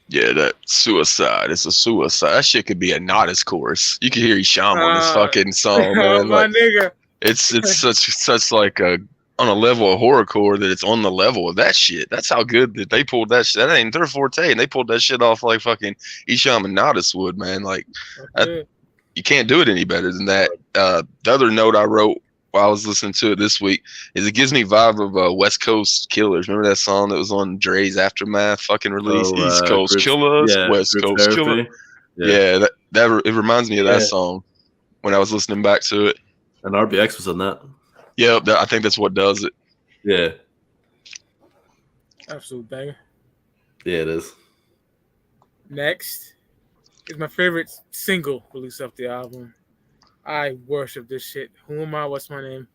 Yeah, that suicide. It's a suicide. That shit could be a Nodis chorus. You can hear Isham on this fucking song, man. My like, nigga. It's such like a on a level of horrorcore that it's on the level of that shit. That's how good that they pulled that shit. That ain't their forte, and they pulled that shit off like fucking Isham and Nodis would, man. Like you can't do it any better than that. The other note I wrote while I was listening to it this week is it gives me vibe of West Coast Killers. Remember that song that was on Dre's Aftermath fucking release? East Coast Killers, West Coast Killers. Yeah, that it reminds me of that song when I was listening back to it. And RBX was on that. Yeah, I think that's what does it. Yeah. Absolute banger. Yeah, it is. Next is my favorite single release off the album. I worship this shit. Who am I? What's my name?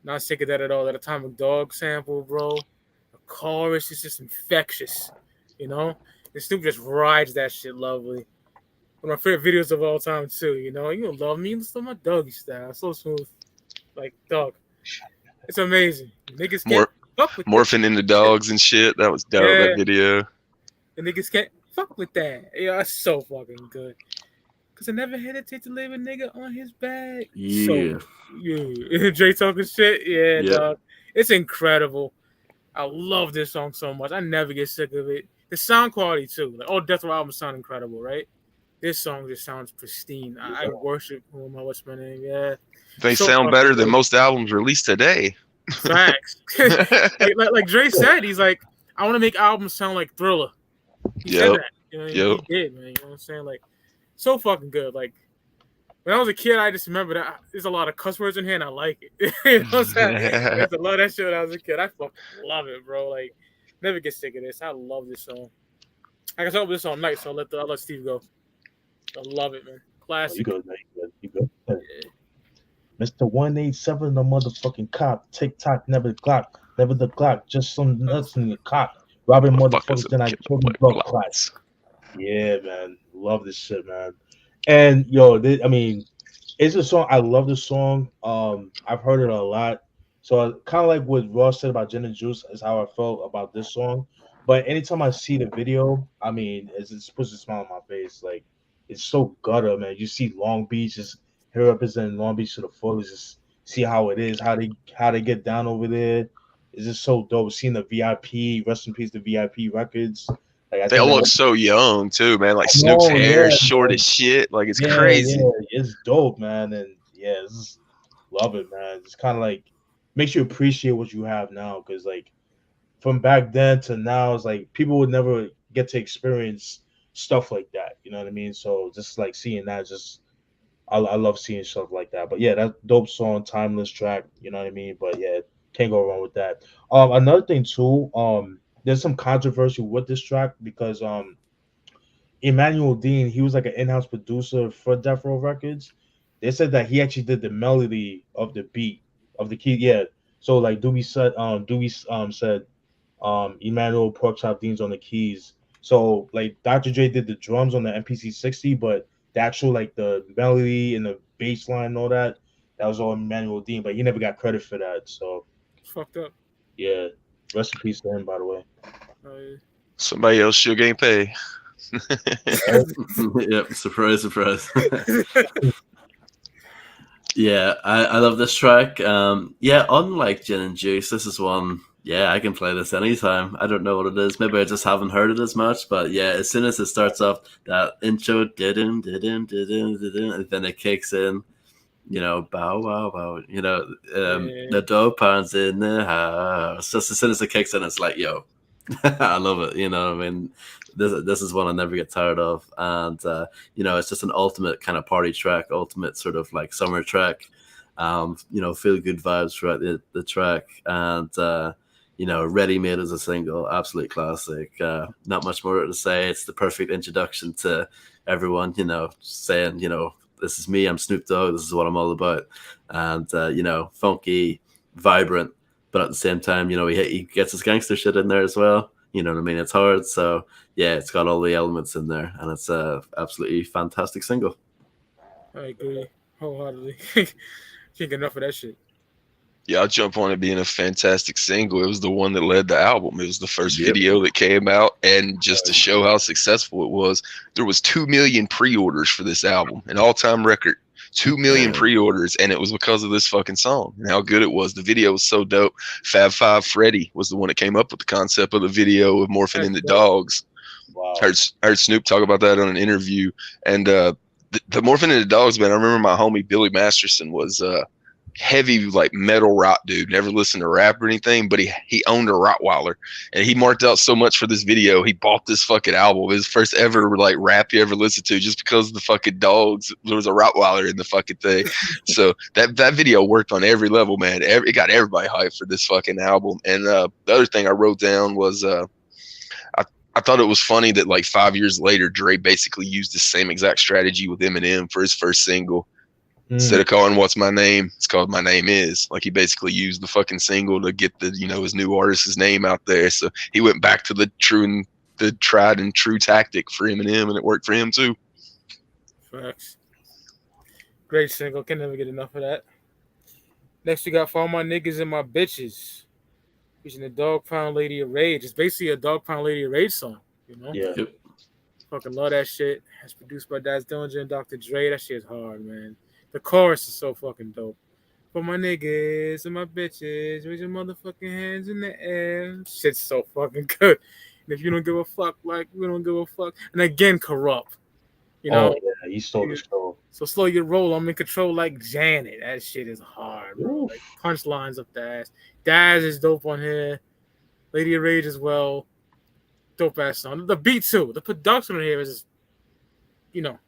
Not sick of that at all. That Atomic Dog sample, bro. The chorus is just infectious. You know? And Snoop just rides that shit lovely. One of my favorite videos of all time, too. You know? You love me. Listen to my doggy style. So smooth. Like, dog. It's amazing. Niggas can't fuck with morphing into dogs and shit. That was dope, that video. The niggas can't fuck with that. Yeah, it's so fucking good. Cause I never hesitate to leave a nigga on his back. Yeah. Yeah. Dre talking shit. Yeah, dog. It's incredible. I love this song so much. I never get sick of it. The sound quality too. Like all Death Row albums sound incredible, right? This song just sounds pristine. I worship what's my name? Yeah. They sound better than most albums released today. Facts. like Dre said, he's like, I want to make albums sound like Thriller. He said that. You know, he did, man. You know what I'm saying? Like, so fucking good. Like, when I was a kid, I just remember that there's a lot of cuss words in here, and I like it. You know what I'm saying? I used to love that shit when I was a kid. I fucking love it, bro. Like, never get sick of this. I love this song. I can talk about this all night, so I'll let Steve go. I love it, man. Classic. You good, man. You good. Yeah. Mr. 187, the motherfucking cop. TikTok, never Glock. Never the Glock. Just some nuts in the cock. Robbing motherfuckers, then I killed the blood clots. Yeah, man. Love this shit, man. And, yo, I mean, it's a song. I love this song. I've heard it a lot. So kind of like what Ross said about Gin and Juice is how I felt about this song. But anytime I see the video, I mean, it puts a smile on my face. Like, it's so gutter, man. You see Long Beach, just here representing Long Beach to the fullest. Just see how it is, how they get down over there. It's just so dope. Seeing the VIP, rest in peace, the VIP records. Like, they all look so young too, man. Like Snoop's hair, short as shit. Like it's crazy. Yeah, it's dope, man. And yeah, just love it, man. It's kind of like makes you appreciate what you have now, because like from back then to now, it's like people would never get to experience stuff like that. You know what I mean? So just like seeing that, just I love seeing stuff like that. But yeah, that dope song, timeless track. You know what I mean? But yeah, can't go wrong with that. Another thing too, there's some controversy with this track because Emmanuel Dean, he was like an in-house producer for Death Row Records. They said that he actually did the melody of the beat of the key. Yeah. So like Doobie said Emmanuel Porkchop Dean's on the keys. So like Dr. Dre did the drums on the MPC 60, but the actual like the melody and the bass line and all that was all Emmanuel Dean, but he never got credit for that. So fucked up. Yeah. Rest in peace to him, by the way. Oh, yeah. Somebody else should ain't pay. Yep, surprise. Yeah, I love this track. Yeah, unlike Gin and Juice, this is one. Yeah, I can play this anytime. I don't know what it is. Maybe I just haven't heard it as much. But yeah, as soon as it starts off, that intro, and then it kicks in. You know, bow, wow, wow. You know, the dope pounds in the house. Just as soon as it kicks in, it's like, yo, I love it. You know what I mean? This is one I never get tired of. And, you know, it's just an ultimate kind of party track, ultimate sort of like summer track. You know, feel good vibes throughout the track. And, you know, Ready Made as a single, absolute classic. Not much more to say. It's the perfect introduction to everyone, you know, saying, you know, this is me, I'm Snoop Dogg, this is what I'm all about. And, you know, funky, vibrant, but at the same time, you know, he gets his gangster shit in there as well. You know what I mean? It's hard. So, yeah, it's got all the elements in there. And it's a absolutely fantastic single. I agree wholeheartedly. Can't get enough of that shit. Yeah, I'll jump on it being a fantastic single. It was the one that led the album. It was the first video that came out, and just to show how successful it was, there was 2 million pre-orders for this album, an all-time record. 2 million pre-orders, and it was because of this fucking song and how good it was. The video was so dope. Fab Five Freddy was the one that came up with the concept of the video of morphing into dogs. Wow. Heard Snoop talk about that on an interview, and the morphing into dogs, man. I remember my homie Billy Masterson was heavy like metal rock dude, never listened to rap or anything, but he owned a Rottweiler, and he marked out so much for this video. He bought this fucking album, his first ever like rap he ever listened to, just because the fucking dogs, there was a Rottweiler in the fucking thing. So that video worked on every level, man. It got everybody hyped for this fucking album. And the other thing I wrote down was I thought it was funny that like 5 years later, Dre basically used the same exact strategy with Eminem for his first single. Instead of calling "What's My Name," it's called "My Name Is." Like, he basically used the fucking single to get the, you know, his new artist's name out there. So he went back to the tried and true tactic for Eminem, and it worked for him too. Facts. Great single. Can never get enough of that. Next, we got "For All My Niggaz and My Bitches," featuring the Dog Pound Lady of Rage. It's basically a Dog Pound Lady of Rage song, you know? Yeah. Yep. Fucking love that shit. It's produced by Daz Dillinger and Dr. Dre. That shit's hard, man. The chorus is so fucking dope. "For my niggas and my bitches, raise your motherfucking hands in the air." Shit's so fucking good. And if you don't give a fuck, like, we don't give a fuck. And again, Corrupt. You know? Oh, yeah, he stole the show. So slow your roll. I'm in control like Janet. That shit is hard, bro. Like, punchlines up the ass. Daz is dope on here. Lady of Rage as well. Dope ass song. The beat too. The production on here is, you know,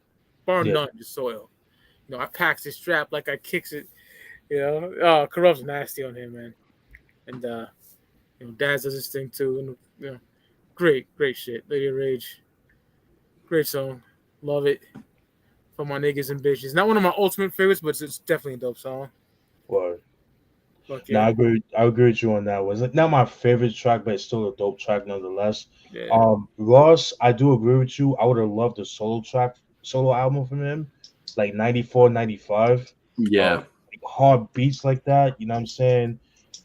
bar none, just soil. You know, I packs his strap like I kicks it. You know, oh, Corrupt's nasty on him, man. And you know, Daz does his thing too. And you know, great shit. Lady of Rage, great song. Love it. For my niggas and bitches. Not one of my ultimate favorites, but it's definitely a dope song. Word. Fuck No, yeah. I agree with you on that. Was not my favorite track, but it's still a dope track nonetheless. Yeah. Ross, I do agree with you. I would have loved a solo album from him, like 94, 95. Yeah. Like hard beats like that. You know what I'm saying?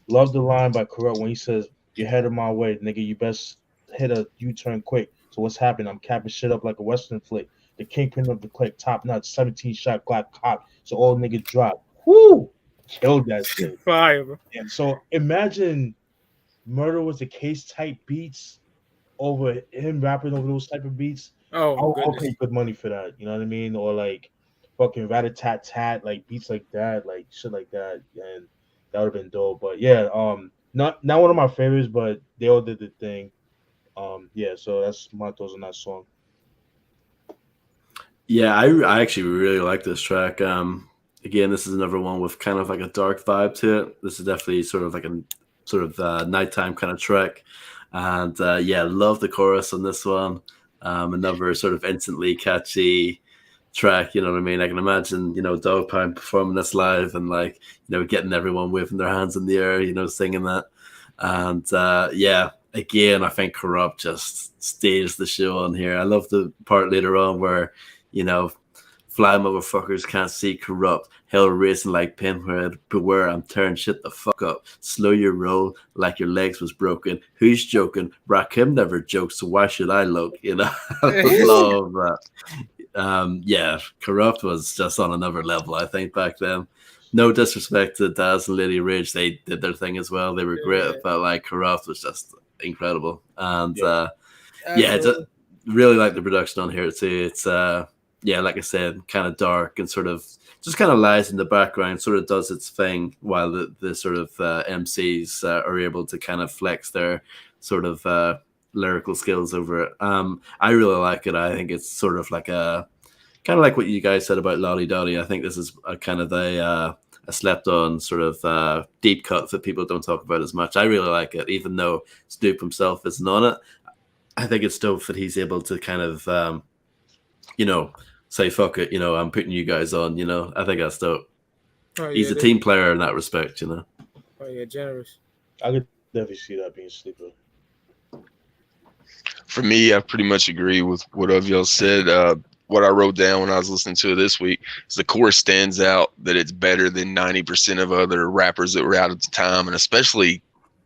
Love the line by Corrupt when he says, "You're headed my way, nigga. You best hit a U-turn quick." So what's happening? I'm capping shit up like a Western flick. The kingpin of the click, top notch, 17 shot Glock cop. So all niggas drop. Whoo! Killed that shit. Fire, bro. And so imagine Murder Was the Case type beats over him rapping over those type of beats. Oh, I'll pay good money for that. You know what I mean? Or like fucking rat-a-tat-tat, like beats like that, like shit like that. And that would have been dope. But yeah, not one of my favorites, but they all did the thing. Yeah, so that's my thoughts on that song. Yeah, I actually really like this track. Again, this is another one with kind of like a dark vibe to it. This is definitely sort of like a nighttime kind of track. And yeah, love the chorus on this one. Another sort of instantly catchy track, you know what I mean? I can imagine, you know, Dog Pound performing this live and like, you know, getting everyone waving their hands in the air, you know, singing that. And yeah, again, I think Corrupt just stays the show on here. I love the part later on where, you know, fly motherfuckers can't see Corrupt. Hell racing like Pinhead. Beware, I'm tearing shit the fuck up. Slow your roll like your legs was broken. Who's joking? Rakim never jokes, so why should I look? You know, I love that. Yeah, Corrupt was just on another level, I think, back then. No disrespect to Daz and Lady Rage. They did their thing as well. They were great, but like Corrupt was just incredible. And yeah, just really like the production on here too. It's yeah, like I said, kind of dark and sort of just kind of lies in the background, sort of does its thing while the sort of MCs are able to kind of flex their sort of lyrical skills over it. I really like it. I think it's sort of like a kind of like what you guys said about Lodi Dodi. I think this is a kind of a slept on sort of deep cut that people don't talk about as much. I really like it, even though Snoop himself isn't on it. I think it's dope that he's able to kind of, you know, say, fuck it, you know, I'm putting you guys on, you know. I think that's dope. Oh, yeah, he's a team player in that respect, you know. Oh, yeah, generous. I could definitely see that being Sleeper. For me, I pretty much agree with what of y'all said. What I wrote down when I was listening to it this week is the chorus stands out that it's better than 90% of other rappers that were out at the time, and especially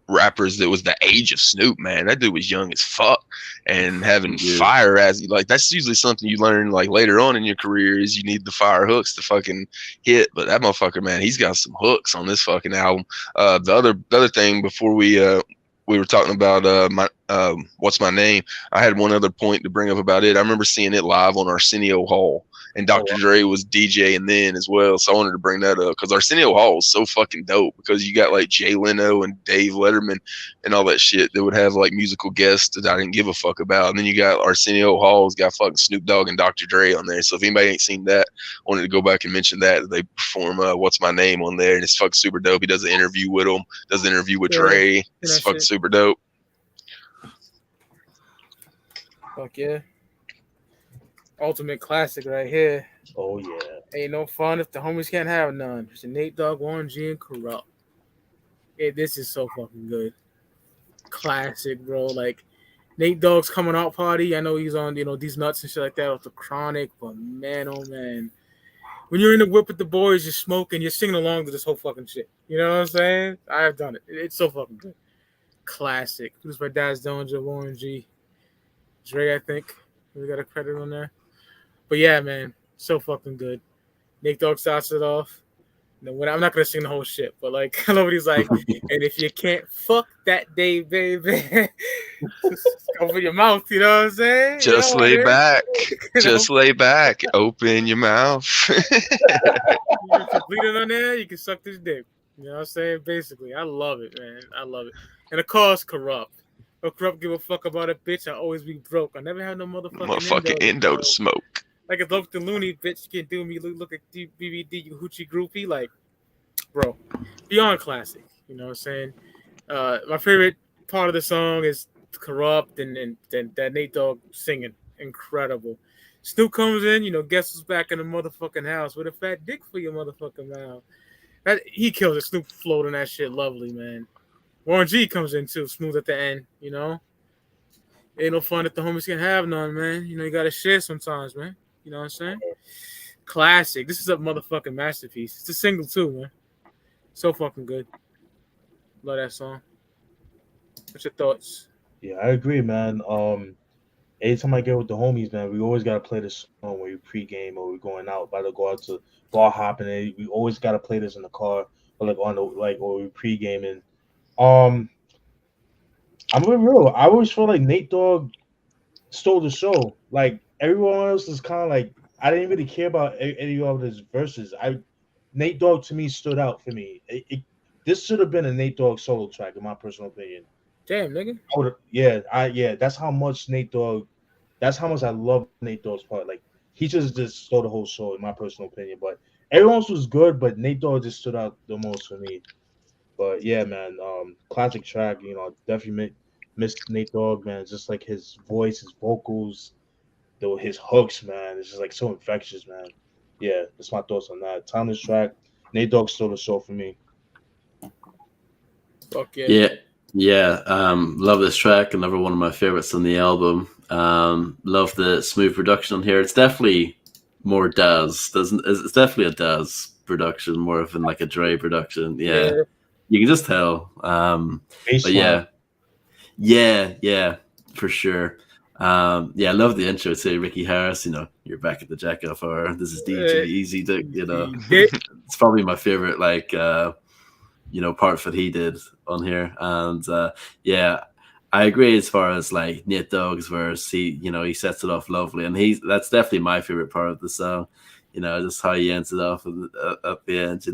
rappers that was the age of Snoop, man. That dude was young as fuck and having fire as like that's usually something you learn like later on in your career is you need the fire hooks to fucking hit. But that motherfucker, man, he's got some hooks on this fucking album. The other thing before we were talking about What's My Name. I had one other point to bring up about it. I remember seeing it live on Arsenio Hall, and Dr. Dre was DJing then as well. So I wanted to bring that up because Arsenio Hall is so fucking dope because you got like Jay Leno and Dave Letterman and all that shit that would have like musical guests that I didn't give a fuck about. And then you got Arsenio Hall's got fucking Snoop Dogg and Dr. Dre on there. So if anybody ain't seen that, I wanted to go back and mention that they perform What's My Name on there, and it's fucking super dope. He does an interview with him, does an interview with Dre. It's fucking super dope. Fuck yeah. Ultimate classic right here. Oh yeah. Ain't no fun if the homies can't have none. It's Nate Dogg, Warren G, and Corrupt. Yeah, this is so fucking good. Classic, bro. Like Nate Dogg's coming out party. I know he's on, these nuts and shit like that with the Chronic, but man, oh man. When you're in the whip with the boys, you're smoking, you're singing along to this whole fucking shit. You know what I'm saying? I have done it. It's so fucking good. Classic. Produced by Daz Dillinger, Warren G. Dre, I think. We got a credit on there. But yeah, man, so fucking good. Nate Dogg starts it off. I'm not gonna sing the whole shit, but like I love what he's like. And if you can't fuck that day, baby, just open your mouth. You know what I'm saying? Just lay back. Just lay back. Open your mouth. If you're bleeding on there, you can suck this dick. You know what I'm saying? Basically, I love it, man. I love it. And of course, Corrupt. Corrupt give a fuck about a bitch. I always be broke. I never had no motherfucking endo to smoke. Like a look the loony bitch can do me look at BBD, you hoochie groupie. Like, bro, beyond classic. You know what I'm saying? My favorite part of the song is Corrupt and that Nate Dogg singing. Incredible. Snoop comes in, guess who's back in the motherfucking house with a fat dick for your motherfucking mouth. He kills it. Snoop floating that shit lovely, man. Warren G comes in too, smooth at the end, Ain't no fun if the homies can have none, man. You gotta share sometimes, man. You know what I'm saying? Classic. This is a motherfucking masterpiece. It's a single too, man. So fucking good. Love that song. What's your thoughts? Yeah, I agree, man. Anytime I get with the homies, man, we always gotta play this song when we pregame or we're going out, about to go out to bar hopping. And we always gotta play this in the car or or we pregaming. I'm gonna be real. I always feel like Nate Dogg stole the show. Like everyone else is kind of like I didn't really care about any of his verses. Nate Dogg to me stood out for me. This should have been a Nate Dogg solo track, in my personal opinion. Damn, nigga. That's how much Nate Dogg. That's how much I love Nate Dogg's part. Like he just stole the whole show, in my personal opinion. But everyone else was good, but Nate Dogg just stood out the most for me. But yeah, man, classic track. Definitely missed Nate Dogg, man. Just like his voice, his vocals, his hooks, man. It's just like so infectious, man. Yeah, that's my thoughts on that. Timeless track. Nate Dogg stole the show for me. Fuck yeah. Yeah. Love this track. Another one of my favorites on the album. Love the smooth production on here. It's definitely more Daz. It's definitely a Daz production, more of like a Dre production. Yeah. You can just tell. But yeah, for sure. I love the intro to Ricky Harris. You're back at the Jack-Off Hour. This is DJ Easy. It's probably my favorite, part that he did on here. And I agree as far as like Nate Dogg's verse. He sets it off lovely, and that's definitely my favorite part of the song. Just how he ends it off at the end.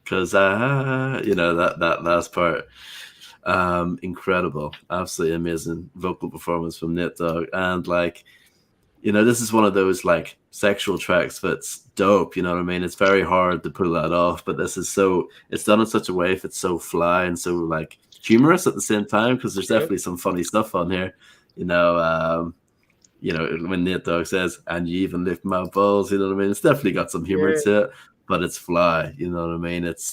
Because that last part, incredible, absolutely amazing vocal performance from Nate Dogg. And this is one of those like sexual tracks that's dope, you know what I mean? It's very hard to pull that off, but it's done in such a way that's so fly and so like humorous at the same time, because there's definitely some funny stuff on here. When Nate Dogg says, "And you even lift my balls," you know what I mean? It's definitely got some humor to it. But it's fly, you know what I mean? It's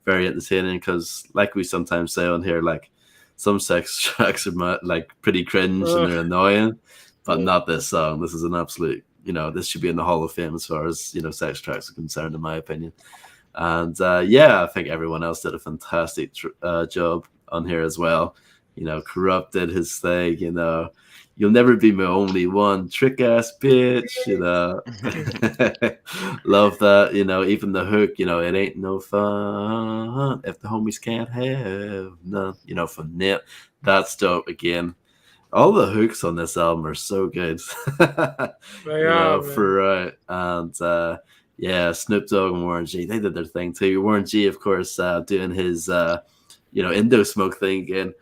very entertaining because, like we sometimes say on here, like some sex tracks are like pretty cringe and they're annoying, but not this song. This is an absolute, this should be in the Hall of Fame as far as sex tracks are concerned, in my opinion. And I think everyone else did a fantastic job on here as well. Corrupt did his thing, you'll never be my only one, trick ass bitch, love that, even the hook, it ain't no fun if the homies can't have none, from Nip. That's dope again. All the hooks on this album are so good. And Snoop Dogg and Warren G, they did their thing too. Warren G, of course, doing his Indo Smoke thing again.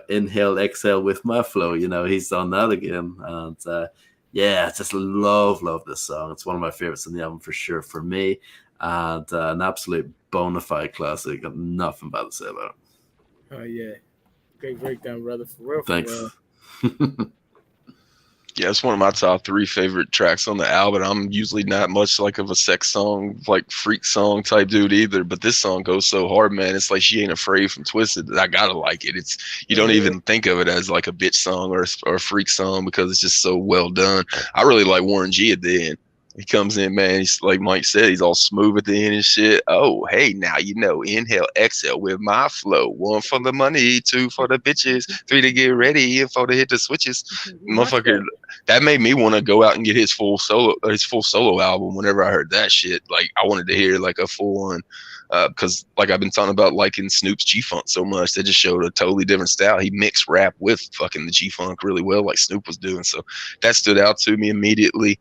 Inhale, exhale with my flow. He's done that again. And just love this song. It's one of my favorites on the album for sure for me. And an absolute bona fide classic. Got nothing bad to say about it. Oh, yeah. Great breakdown, brother. For real. Thanks. Yeah, it's one of my top 3 favorite tracks on the album. I'm usually not much like of a sex song, like freak song type dude either, but this song goes so hard, man. It's like She Ain't Afraid from Twisted that I gotta like it. You don't even think of it as like a bitch song or a freak song because it's just so well done. I really like Warren G at the end. He comes in, man. He's like Mike said, he's all smooth at the end and shit. Oh, hey, now inhale, exhale with my flow. 1 for the money, 2 for the bitches, 3 to get ready, and 4 to hit the switches. Motherfucker, that made me want to go out and get his full solo album. Whenever I heard that shit, like I wanted to hear like a full one. Because like I've been talking about liking Snoop's G-Funk so much, they just showed a totally different style. He mixed rap with fucking the G-Funk really well, like Snoop was doing. So that stood out to me immediately.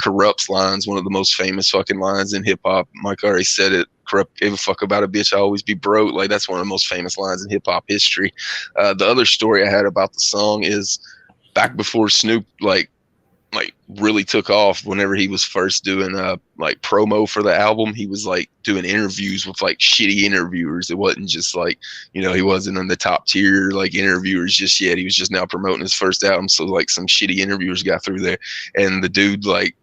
Corrupt's lines, one of the most famous fucking lines in hip hop. Mike already said it. Corrupt gave a fuck about a bitch, I always be broke. Like that's one of the most famous lines in hip hop history. The other story I had about the song is back before Snoop like really took off, whenever he was first doing like promo for the album, he was like doing interviews with like shitty interviewers. It wasn't just like, he wasn't in the top tier like interviewers just yet. He was just now promoting his first album. So like some shitty interviewers got through there, and the dude like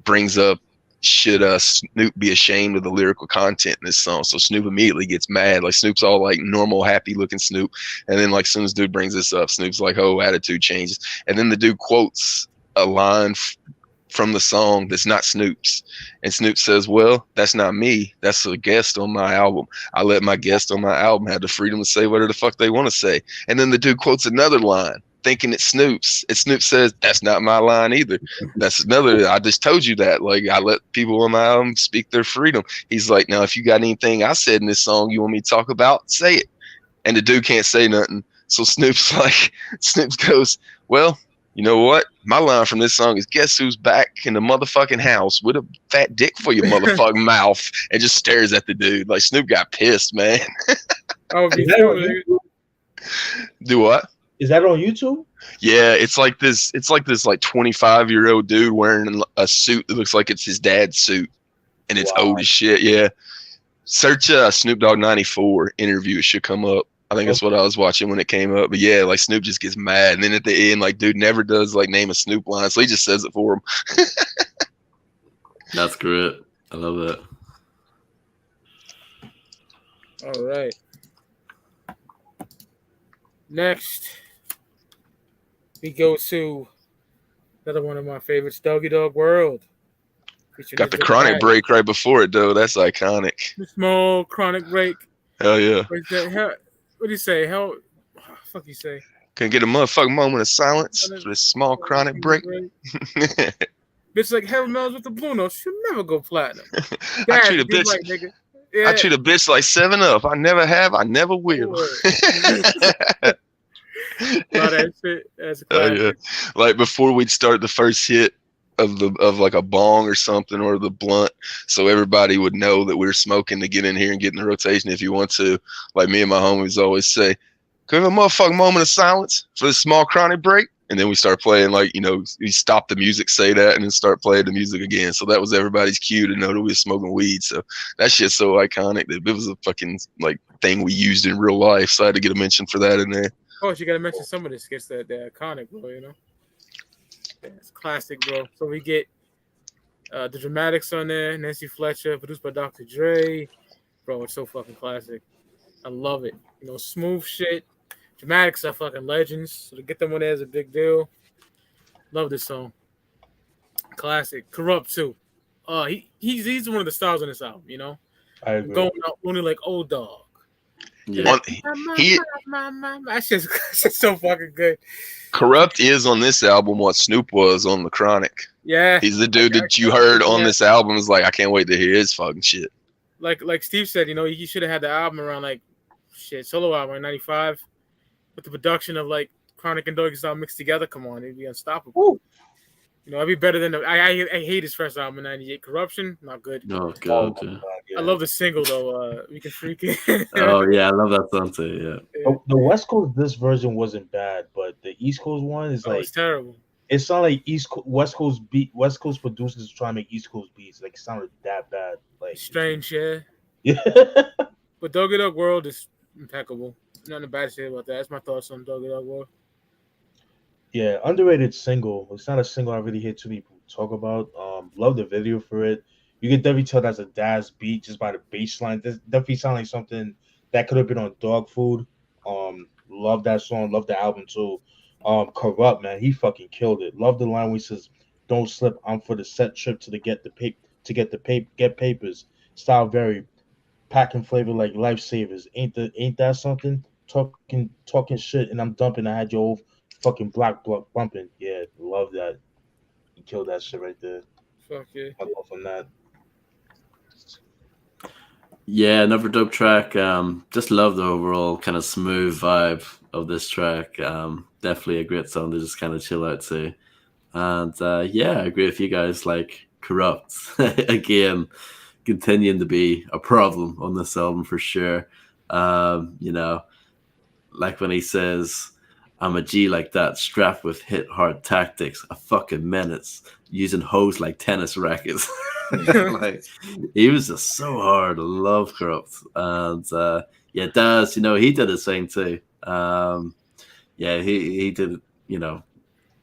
brings up, should Snoop be ashamed of the lyrical content in this song? So Snoop immediately gets mad. Like Snoop's all like normal, happy looking Snoop, and then like as soon as dude brings this up, Snoop's like, oh, attitude changes. And then the dude quotes a line from the song that's not Snoop's, and Snoop says, well, that's not me, that's a guest on my album. I let my guest on my album have the freedom to say whatever the fuck they want to say. And then the dude quotes another line thinking it's Snoop's, and Snoop says, that's not my line either, that's another, I just told you that, like I let people on my album speak their freedom. He's like, now if you got anything I said in this song you want me to talk about, say it. And the dude can't say nothing. So Snoop goes, well, you know what? My line from this song is, guess who's back in the motherfucking house with a fat dick for your motherfucking mouth, and just stares at the dude. Like Snoop got pissed, man. Oh, Do what? Is that on YouTube? Yeah, it's like this like 25-year-old dude wearing a suit that looks like it's his dad's suit, and it's old as shit. Yeah. Search Snoop Dogg 94 interview. It should come up. I think that's what I was watching when it came up. But yeah, like Snoop just gets mad. And then at the end, like dude never does like name a Snoop line. So he just says it for him. That's great. I love that. All right. Next, we go to another one of my favorites, Doggy Dogg World. Got the Chronic break right before it, though. That's iconic. The small Chronic break. Hell yeah. What do you say? Hell, fuck you say? Can get a motherfucking moment of silence for this small Chronic break. Bitch like Harry Mills with the Blue Note should never go platinum. I treat a bitch. Right, nigga. Yeah. I treat a bitch like 7-Up. I never have. I never will. That shit. That's classic. Yeah. Like before we'd start the first hit of like a bong or something, or the blunt, so everybody would know that we're smoking, to get in here and get in the rotation if you want to. Like me and my homies always say, can we have a motherfucking moment of silence for this small Chronic break? And then we start playing, like, we stop the music, say that, and then start playing the music again. So that was everybody's cue to know that we were smoking weed. So that shit's so iconic that it was a fucking like thing we used in real life. So I had to get a mention for that in there. Of course, you got to mention some of this skits that they're iconic, bro, Yeah, it's classic, bro. So we get the Dramatics on there, Nancy Fletcher, produced by Dr. Dre. Bro, it's so fucking classic. I love it. Smooth shit. Dramatics are fucking legends. So to get them on there is a big deal. Love this song. Classic. Corrupt too. He's one of the stars on this album, I agree. Going out only like Old Dog. Yeah. That's just so fucking good. Corrupt is on this album what Snoop was on the Chronic. Yeah, he's the dude that you heard on this album. Is like, I can't wait to hear his fucking shit. Like Steve said, he should have had the album around solo album in '95 with the production of Chronic and Doggystyle mixed together. Come on, it'd be unstoppable. Ooh. It'd be better than I hate his first album in '98. Corruption, not good. Oh god, I love the single though. We Can Freak It. Oh yeah, I love that song too. Yeah. The West Coast this version wasn't bad, but the East Coast one is it's terrible. It sounded like West Coast producers trying to make East Coast beats. Like it sounded that bad. Like strange, yeah. Yeah. But Doggy Dogg World is impeccable. Nothing bad to say about that. That's my thoughts on Doggy Dogg World. Yeah, underrated single. It's not a single I really hear too many people talk about. Love the video for it. You can definitely tell that's a Daz beat just by the bass line. This definitely sounds like something that could have been on Dog Food. Love that song. Love the album too. Corrupt, man, he fucking killed it. Love the line where he says, "Don't slip. I'm for the set trip to get papers." Style very packing flavor like lifesavers. Ain't that something? Talking shit and I'm dumping. I had your old fucking block bumping. Yeah, love that. He killed that shit right there. Fuck yeah. My thoughts on that. Yeah, another dope track. Just love the overall kind of smooth vibe of this track. Definitely a great song to just kind of chill out to. And yeah, I agree with you guys. Like Corrupt again, continuing to be a problem on this album for sure. Like when he says, "I'm a G like that, strapped with hit hard tactics, a fucking menace, using hoes like tennis rackets." Like he was just so hard. I love Corrupt. And yeah, Daz, he did his thing too. Yeah, he did,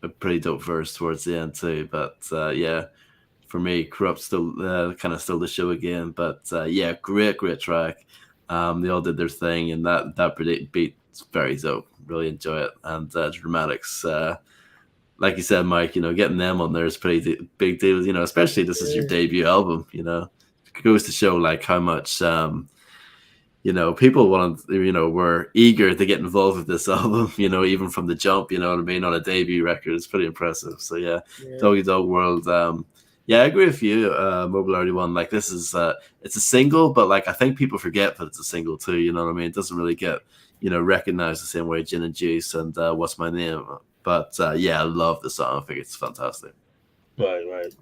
a pretty dope verse towards the end too. But yeah, for me, Corrupt still kind of stole the show again. But yeah, great track. They all did their thing, and that beat's very dope. Really enjoy it. And Dramatics, like you said, Mike, getting them on there is pretty big deal. Especially this is your debut album. It goes to show like how much people were eager to get involved with this album. Even from the jump. You know what I mean? On a debut record, it's pretty impressive. So yeah. Doggy Dogg World. Yeah, I agree with you, Mobile 31. Like this is it's a single, but like I think people forget that it's a single too. You know what I mean? It doesn't really get recognized the same way Gin and Juice and What's My Name. But yeah, I love the song. I think it's fantastic. Right.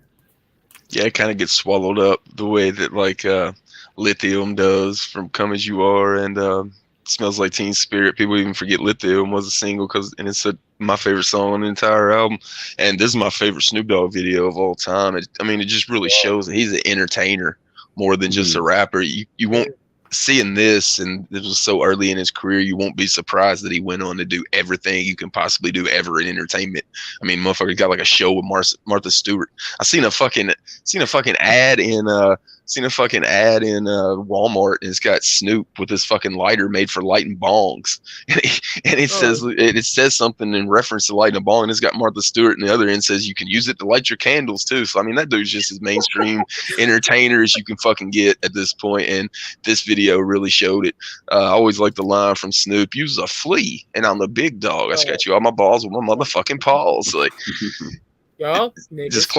Yeah, it kind of gets swallowed up the way that Lithium does from Come As You Are and Smells Like Teen Spirit. People even forget Lithium was a single and it's my favorite song on the entire album. And this is my favorite Snoop Dogg video of all time. It just really shows that he's an entertainer more than just a rapper. You won't seeing this, and this was so early in his career, you won't be surprised that he went on to do everything you can possibly do ever in entertainment. Motherfucker got like a show with Martha Stewart. I seen a fucking ad in Walmart, and it's got Snoop with this fucking lighter made for lighting bongs, and it says something in reference to lighting a bong, and it's got Martha Stewart, and the other end says you can use it to light your candles too. So that dude's just as mainstream entertainer as you can fucking get at this point, and this video really showed it. I always like the line from Snoop: "You's a flea, and I'm the big dog. I scratch you all my balls with my motherfucking paws." Like, y'all, just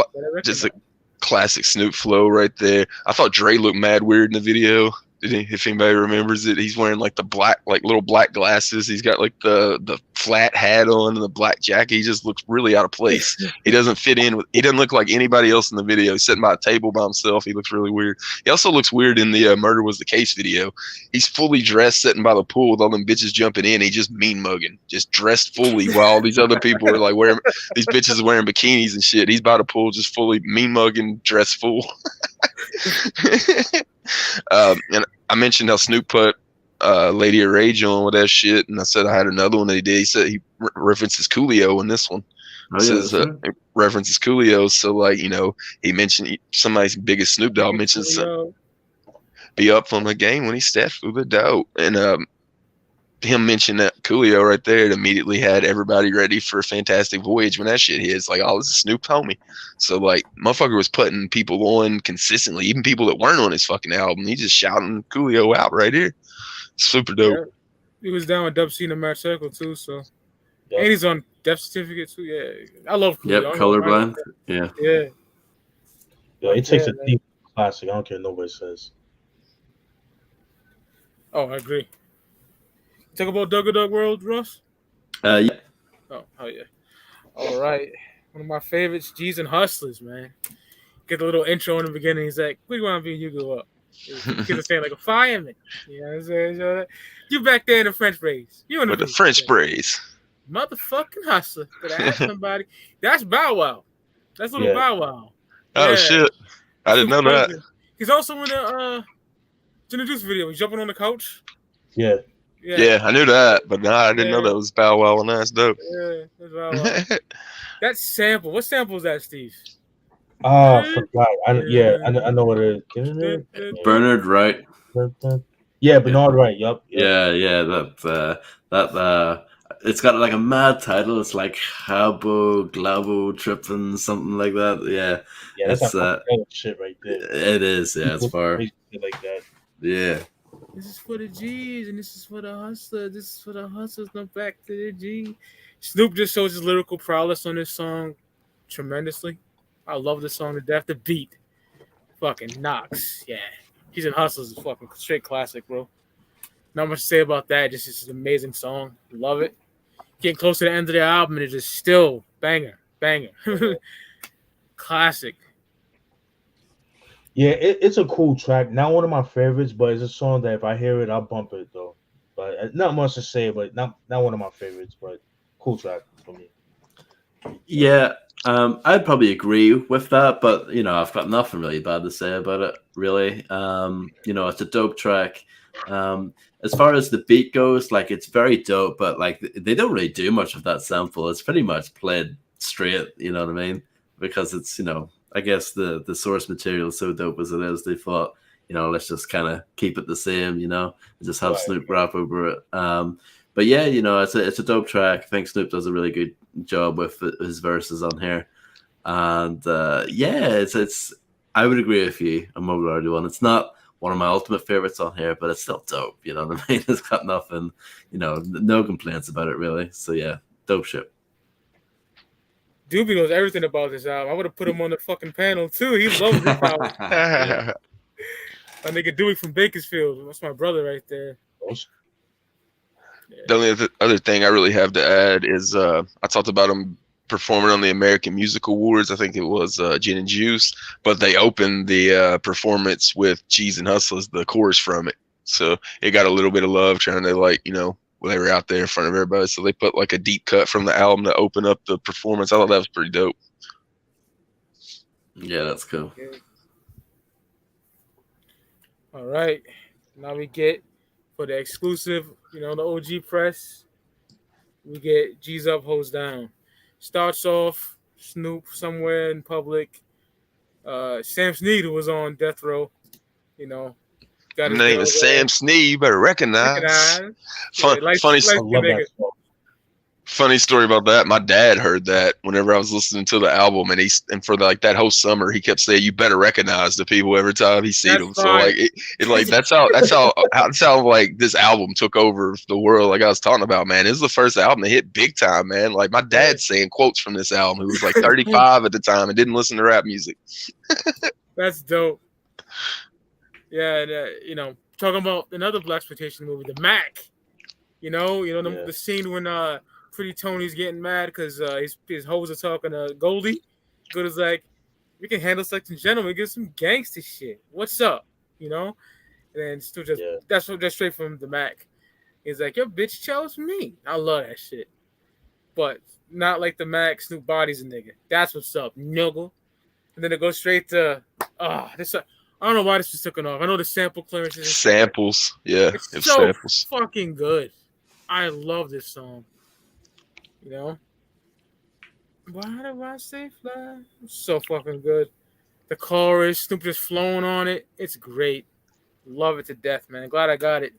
a classic Snoop flow right there. I thought Dre looked mad weird in the video. If anybody remembers it, he's wearing like the black, like little black glasses. He's got like the flat hat on and the black jacket. He just looks really out of place. He doesn't fit in. He doesn't look like anybody else in the video. He's sitting by a table by himself. He looks really weird. He also looks weird in the Murder Was the Case video. He's fully dressed, sitting by the pool with all them bitches jumping in. He just mean mugging, just dressed fully while all these other people are like wearing, these bitches are wearing bikinis and shit. He's by the pool, just fully mean mugging, dressed full. And I mentioned how Snoop put Lady of Rage on with that shit, and I said I had another one that he did. He said he references Coolio in this one. References Coolio, so he mentioned somebody's biggest Snoop Dogg mentions be up from the game when he stepped through the dough, and him mentioning that Coolio right there, it immediately had everybody ready for Fantastic Voyage when that shit hits. Like, oh, this is Snoop's homie. So motherfucker was putting people on consistently, even people that weren't on his fucking album. He just shouting Coolio out right here. Super dope. Yeah. He was down with Dub C in the Match Circle too, so and he's on Death Certificate too. Yeah, I love Coolio. Yep, colorblind. Yeah. Yeah. Yeah, it takes Yeah, a deep classic. I don't care what nobody says. Oh, I agree. Talk about Duggar Dug World, Russ? Yeah. Oh yeah. All right. One of my favorites, G's and Hustlers, man. Get the little intro in the beginning. He's like, "What do you want to be when you grow up?" Kids are saying like a fireman. You know what I'm saying? So, you back there in the French braids. You in With the French braids. Motherfucking hustler. Did I ask somebody? That's Bow Wow. That's little Bow Wow. Oh Yeah. shit! I didn't know that. He's also in the Juice video. He's jumping on the couch. Yeah. Yeah, I knew that, but nah, I didn't know that was Bow Wow, and that's dope. Yeah, that's Bow Wow. That sample. What sample is that, Steve? Oh, I forgot. I know what it is. Bernard Wright. Yeah, Bernard Wright. Yup. Yeah. That it's got like a mad title. It's like Habo Glabo Trippin' something like that. Yeah. Yeah, that's it's shit right there. It is. Yeah, it's far. Like that. Yeah. This is for the G's and this is for the hustler. This is for the hustlers. No back to the G. Snoop just shows his lyrical prowess on this song tremendously. I love this song to death. The beat fucking knocks. Yeah. He's in Hustlers is fucking straight classic, bro. Not much to say about that. Just it's an amazing song. Love it. Getting close to the end of the album and it's just still banger. Classic. Yeah, it's a cool track. Not one of my favorites, but it's a song that if I hear it, I'll bump it though. But not much to say, but not one of my favorites, but cool track for me. Yeah, I'd probably agree with that, but I've got nothing really bad to say about it. Really, it's a dope track. As far as the beat goes, like it's very dope, but like they don't really do much of that sample. It's pretty much played straight. You know what I mean? Because it's I guess the source material is so dope as it is, they thought, let's just kind of keep it the same, and just have Snoop rap over it. But yeah, it's a dope track. I think Snoop does a really good job with his verses on here. And it's I would agree with you on Mobile Already One. It's not one of my ultimate favorites on here, but it's still dope. You know what I mean? It's got nothing, no complaints about it really. So yeah, dope shit. Doobie knows everything about this album. I would have put him on the fucking panel too. He loves this album. My nigga Dewey from Bakersfield. That's my brother right there. The only other thing I really have to add is I talked about him performing on the American Music Awards. I think it was Gin and Juice, but they opened the performance with G's and Hustlers, the chorus from it. So it got a little bit of love trying to they were out there in front of everybody. So they put like a deep cut from the album to open up the performance. I thought that was pretty dope. Yeah, that's cool. All right. Now we get for the exclusive, the OG press, we get G's Up, Hoes Down. Starts off Snoop somewhere in public. Sam Snead, who was on death row, got his name is Sam Snead. You better recognize. Funny story about that. My dad heard that whenever I was listening to the album, and for that whole summer, he kept saying, "You better recognize the people every time he sees them." So that's how like this album took over the world. Like I was talking about, man, this is the first album that hit big time, man. Like my dad's saying quotes from this album. He was like 35 at the time and didn't listen to rap music. That's dope. Yeah, and, talking about another blaxploitation movie, The Mac. The scene when Pretty Tony's getting mad because his hoes are talking to Goldie. Goldie's like, "We can handle sex in general. We get some gangster shit. What's up?" And then Stu that's straight from The Mac. He's like, "Your bitch chose me." I love that shit, but not like The Mac. Snoop bodies a nigga. That's what's up, nigga. And then it goes straight to this. I don't know why this was taken off. I know the sample clearances. Samples, yeah, it's so samples. Fucking good. I love this song. Why do I say fly? It's so fucking good. The chorus, Snoop just flowing on it. It's great. Love it to death, man. Glad I got it.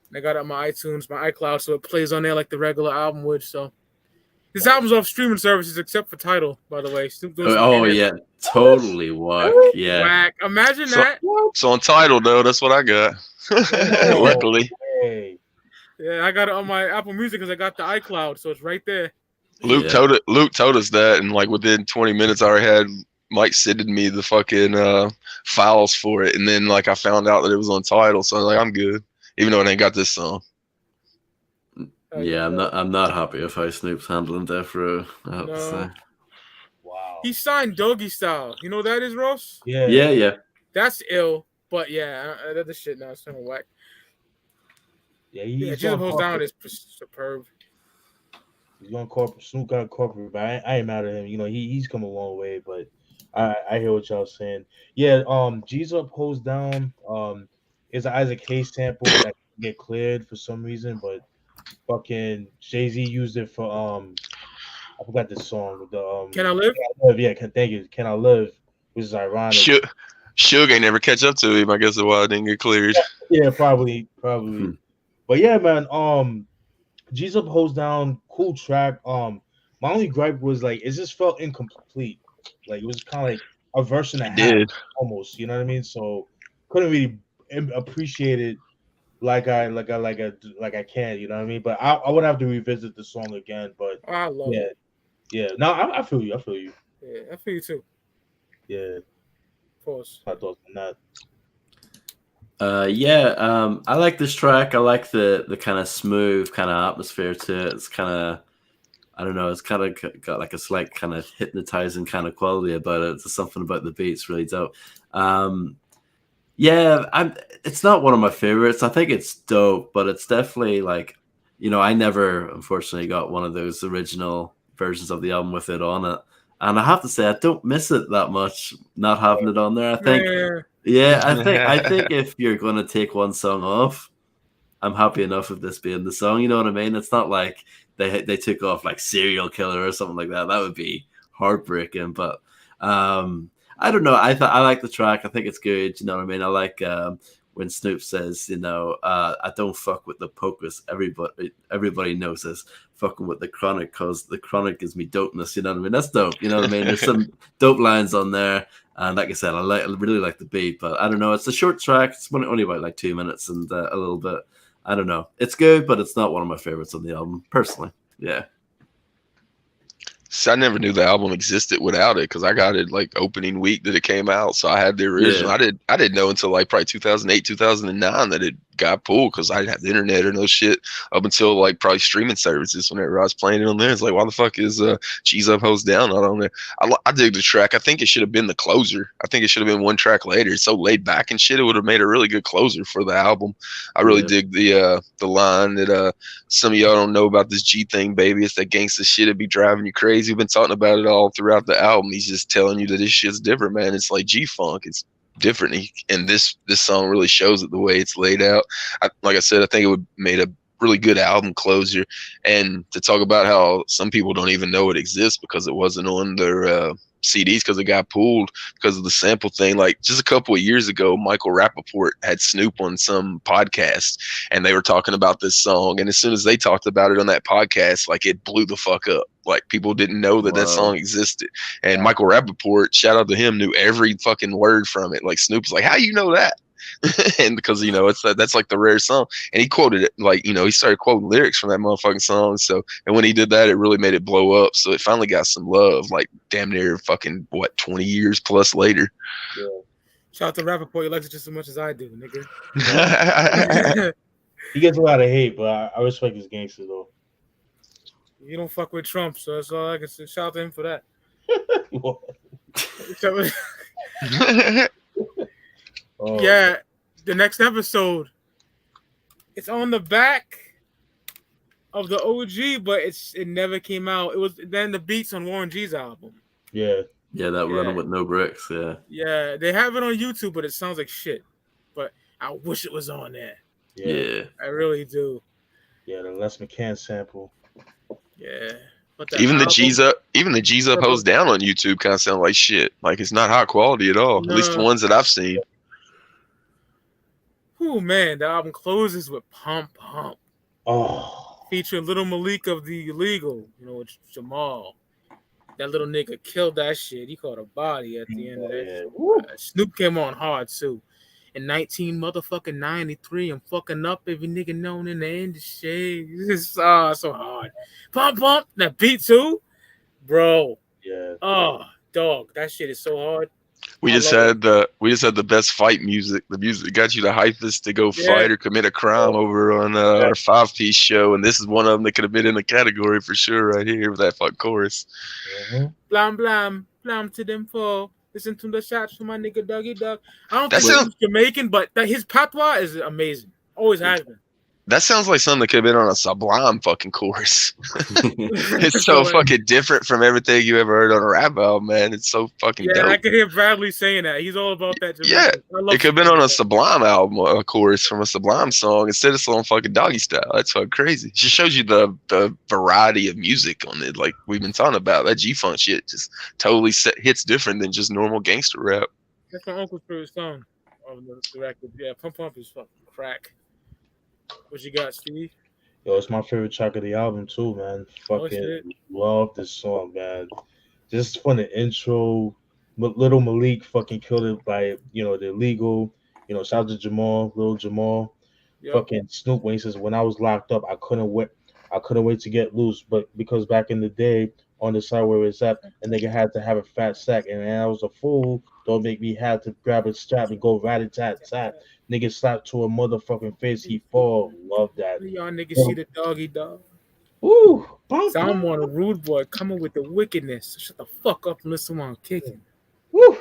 And I got it on my iTunes, my iCloud, so it plays on there like the regular album would. So this album's off streaming services except for Tidal, by the way. Snoop yeah, totally whack. Yeah, whack. Imagine that. So on Tidal though, that's what I got. Luckily. Yeah, I got it on my Apple Music because I got the iCloud, so it's right there. Luke told us that, and like within 20 minutes, I already had Mike sending me the fucking files for it, and then like I found out that it was on Tidal, so I was like, I'm good, even though it ain't got this song. Yeah, I'm not happy with how Snoop's handling Death Row. I have to say. Wow. He signed Doggystyle. You know what that is, Ross? Yeah. That's ill, but yeah, that the shit now. It's kind of whack. Yeah, Jesus Holds Down is superb. He's going corporate. Snoop got corporate, but I ain't mad at him. You know, he's come a long way, but I hear what y'all saying. Yeah, G's Up Holds Down is an Isaac Hayes sample that get cleared for some reason, but fucking Jay-Z used it for I forgot this song with the Can I Live? Yeah, thank you. Can I Live? Which is ironic. Suge ain't never catch up to him. I guess that's why it didn't get cleared. Yeah, probably. But yeah, man. G's Up Holds Down, cool track. My only gripe was like it just felt incomplete. Like it was kind of like a verse and a half, almost. You know what I mean? So couldn't really appreciate it like I can. You know what I mean? But I would have to revisit the song again. But I love it. Yeah. No, I feel you. Yeah, I feel you too. Yeah. Of course. My thoughts on that. I like this track. I like the kind of smooth kind of atmosphere to it. It's kind of, I don't know, it's kind of got like a slight kind of hypnotizing kind of quality about it. There's something about the beats really dope. It's not one of my favorites. I think it's dope, but it's definitely like, you know, I never unfortunately got one of those original versions of the album with it on it. And I have to say, I don't miss it that much not having it on there. I think if you're going to take one song off, I'm happy enough with this being the song. You know what I mean? It's not like they took off like Serial Killer or something like that. That would be heartbreaking. But I don't know. I like the track. I think it's good. You know what I mean? I like when Snoop says, you know, I don't fuck with the pocus. Everybody knows this. Fucking with the chronic because the chronic gives me dopeness. You know what I mean? That's dope. You know what I mean? There's some dope lines on there. And like I said, I really like the beat, but I don't know. It's a short track. It's only about like 2 minutes and a little bit. I don't know. It's good, but it's not one of my favorites on the album, personally. Yeah. So I never knew the album existed without it because I got it like opening week that it came out. So I had the original. Yeah. I didn't know until like probably 2008, 2009 that it got pulled because I didn't have the internet or no shit up until like probably streaming services whenever I was playing it on there. It's like, why the fuck is G's Up Holds Down not on there? I dig the track. I think it should have been the closer. I think it should have been one track later. It's so laid back and shit. It would have made a really good closer for the album. I really dig the line that some of y'all don't know about this G thing, baby. It's that gangsta shit that be driving you crazy. We've been talking about it all throughout the album. He's just telling you that this shit's different, man. It's like G-Funk. It's different. And this song really shows it the way it's laid out. Like I said, I think it would made a really good album closer. And to talk about how some people don't even know it exists because it wasn't on their CDs because it got pulled because of the sample thing. Like just a couple of years ago, Michael Rappaport had Snoop on some podcast and they were talking about this song. And as soon as they talked about it on that podcast, like it blew the fuck up. Like people didn't know that that song existed. And Michael Rappaport, shout out to him, knew every fucking word from it. Like Snoop's like, how you know that? And because, you know, that's like the rare song. And he quoted it, like, you know, he started quoting lyrics from that motherfucking song. So, and when he did that, it really made it blow up. So it finally got some love, like damn near fucking 20 years plus later. Yeah. Shout out to Rappaport. He likes it just as much as I do, nigga. He gets a lot of hate, but I respect his gangster though. You don't fuck with Trump, so that's all I can say. Shout out to him for that. Yeah, the next episode, it's on the back of the OG, but it never came out. It was then the beats on Warren G's album. Yeah, that Running with No Bricks. Yeah, they have it on YouTube, but it sounds like shit. But I wish it was on there. Yeah. I really do. Yeah, the Les McCann sample. Yeah. But even the G's Up Holds Down on YouTube kind of sound like shit. Like it's not high quality at all. No. At least the ones that I've seen. Oh man, the album closes with Pump Pump. Oh. Featuring Little Malik of the Illegal, you know, with Jamal. That little nigga killed that shit. He caught a body at the end of that. Snoop came on hard too. in 1993. I'm fucking up every nigga known in the industry. This is so hard. Pump, that beat too, bro. Yeah. Oh, dog, that shit is so hard. We just had the best fight music. The music that got you the hypest to go fight or commit a crime over on our 5-piece show, and this is one of them that could have been in the category for sure right here with that fuck chorus. Blam blam to them for listen to the shots from my nigga Doggy Dogg. I don't That think sounds- he's Jamaican, but his patois is amazing. Always has been. That sounds like something that could have been on a Sublime fucking chorus. It's so fucking different from everything you ever heard on a rap album, man. It's so fucking dope. I could hear Bradley saying that. He's all about that. Yeah, I love it could have been on a Sublime album, a chorus from a Sublime song instead of on fucking Doggystyle. That's fucking crazy. It just shows you the variety of music on it, like we've been talking about. That G-Funk shit just totally hits different than just normal gangster rap. That's my uncle's favorite song of the record. Yeah, Pump is fucking crack. What you got, Steve? Yo, it's my favorite track of the album too, man. Fucking love this song, man. Just from the intro, Little Malik fucking killed it by the illegal. Shout out to Jamal, Lil Jamal. Yep. Fucking Snoop when he says, "When I was locked up, I couldn't wait to get loose." But because back in the day, on the side where it's at, a nigga had to have a fat sack, and I was a fool. Don't make me have to grab a strap and go rat-a-tat-tat. Nigga slapped to a motherfucking face, he fall. Love that. Y'all niggas see the Doggy Dog. Ooh, I'm on a rude boy coming with the wickedness. Shut the fuck up and listen while I'm kicking. Woo!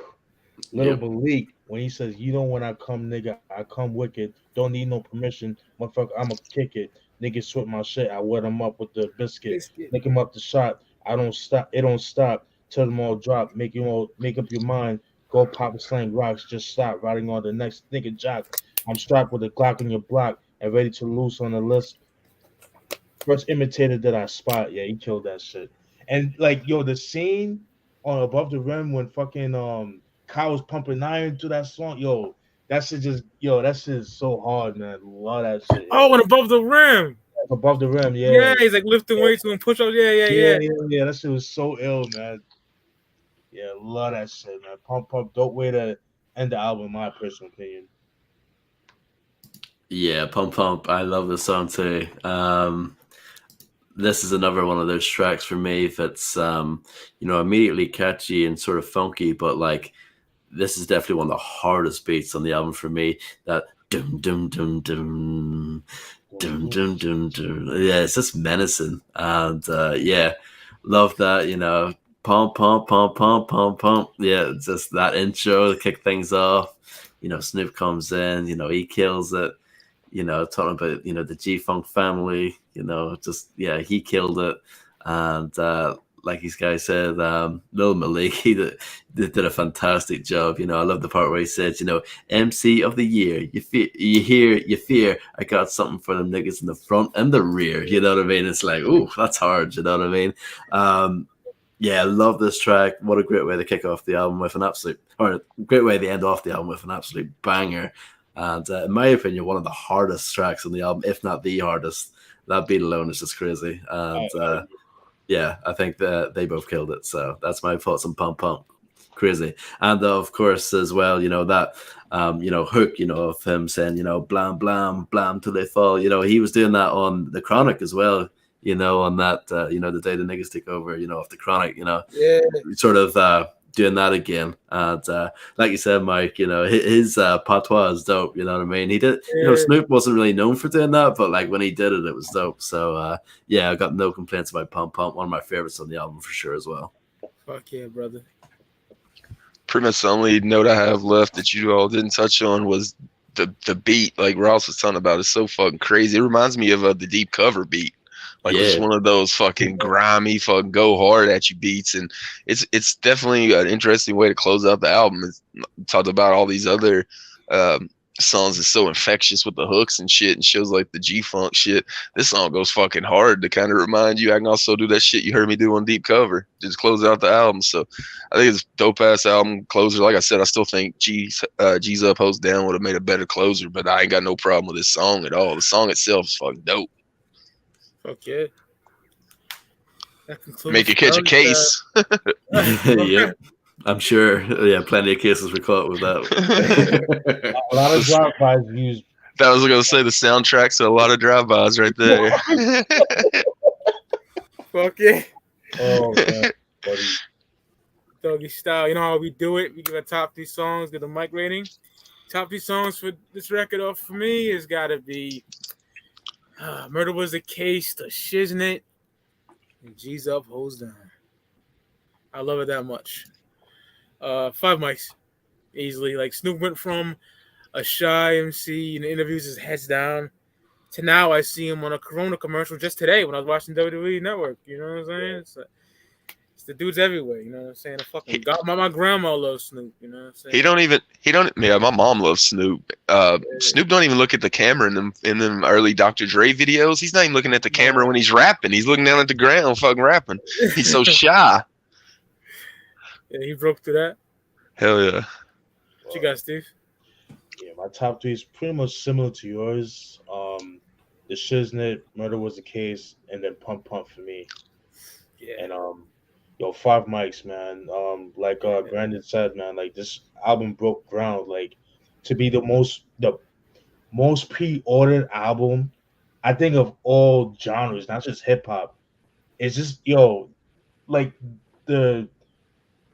Little Malik, when he says, when I come, nigga, I come wicked. Don't need no permission. Motherfucker, I'ma kick it. Niggas sweat my shit. I wet him up with the biscuit. Make him up the shot. I don't stop. It don't stop. Till them all drop. Make up your mind. Go pop a slang rocks. Just stop riding on the next nigga jock. I'm strapped with a Glock in your block and ready to loose on the list. First imitator that I spot. Yeah, he killed that shit. And the scene on Above the Rim when fucking Kyle was pumping iron to that song. That shit is so hard, man. Love that shit. Oh, and Above the Rim. Above the Rim, yeah. Yeah, he's like lifting weights and push ups. Yeah. That shit was so ill, man. Yeah, love that shit, man. Pump, dope way to end the album, in my personal opinion. Yeah, Pump. I love this song too. This is another one of those tracks for me that's immediately catchy and sort of funky, but this is definitely one of the hardest beats on the album for me. That dum dum dum dum dum dum dum dum. Yeah, it's just menacing, and love that. Pump. Yeah, it's just that intro to kick things off. Snoop comes in. He kills it. Talking about the G-Funk family. He killed it, and like these guys said, Lil Malik, he did a fantastic job. I love the part where he says, MC of the year, you fear, I got something for them niggas in the front and the rear. You know what I mean? It's like, ooh, that's hard. You know what I mean? I love this track. What a great way to kick off the album with great way to end off the album with an absolute banger. And in my opinion, one of the hardest tracks on the album, if not the hardest. That beat alone is just crazy. And I think that they both killed it. So that's my thoughts on Pump. Crazy. And of course, as well, that hook, of him saying, blam, blam, blam till they fall. He was doing that on the Chronic as well. On that, the day the niggas take over, off the Chronic, sort of doing that again. And like you said, Mike, his patois is dope. You know what I mean? He did, Snoop wasn't really known for doing that, but when he did it, it was dope. So I got no complaints about Pump. One of my favorites on the album for sure as well. Fuck yeah, brother. Pretty much the only note I have left that you all didn't touch on was the beat. Like Ross was talking about, is so fucking crazy. It reminds me of the Deep Cover beat. It's one of those fucking grimy, fucking go hard at you beats, and it's definitely an interesting way to close out the album. It's talked about all these other songs is so infectious with the hooks and shit, and shows like the G-Funk shit. This song goes fucking hard to kind of remind you I can also do that shit you heard me do on Deep Cover. Just close out the album. So I think it's a dope ass album closer. Like I said, I still think G's Up, Hoes Down would have made a better closer, but I ain't got no problem with this song at all. The song itself is fucking dope. Fuck yeah. Make it catch a case. Yep. I'm sure. Yeah, plenty of cases were caught with that. A lot of drive-bys used. That was gonna say the soundtrack, so a lot of drive-bys right there. Fuck yeah. Oh man, buddy. Doggy style. You know how we do it? We give a top 3 songs, get a mic rating. Top 3 songs for this record off for me has got to be Murder Was the Case, the Shiznit, and G's Up, Hoes Down. I love it that much. 5 mics, easily. Like Snoop went from a shy MC in interviews, his heads down, to now I see him on a Corona commercial just today when I was watching WWE Network. You know what I'm saying? It's the dudes everywhere. You know what I'm saying? My grandma loves Snoop. You know what I'm saying? Yeah, my mom loves Snoop. Snoop don't even look at the camera in them early Dr. Dre videos. He's not even looking at the camera when he's rapping. He's looking down at the ground fucking rapping. He's so shy. Yeah, he broke through that. Hell yeah. What you got, Steve? Yeah, my top 3 is pretty much similar to yours. The Shiznit, Murder Was the Case, and then Pump Pump for me. Yeah. And 5 mics, man. Like Brandon said, man, like this album broke ground. Like to be the most pre-ordered album, I think, of all genres, not just hip hop. It's just like the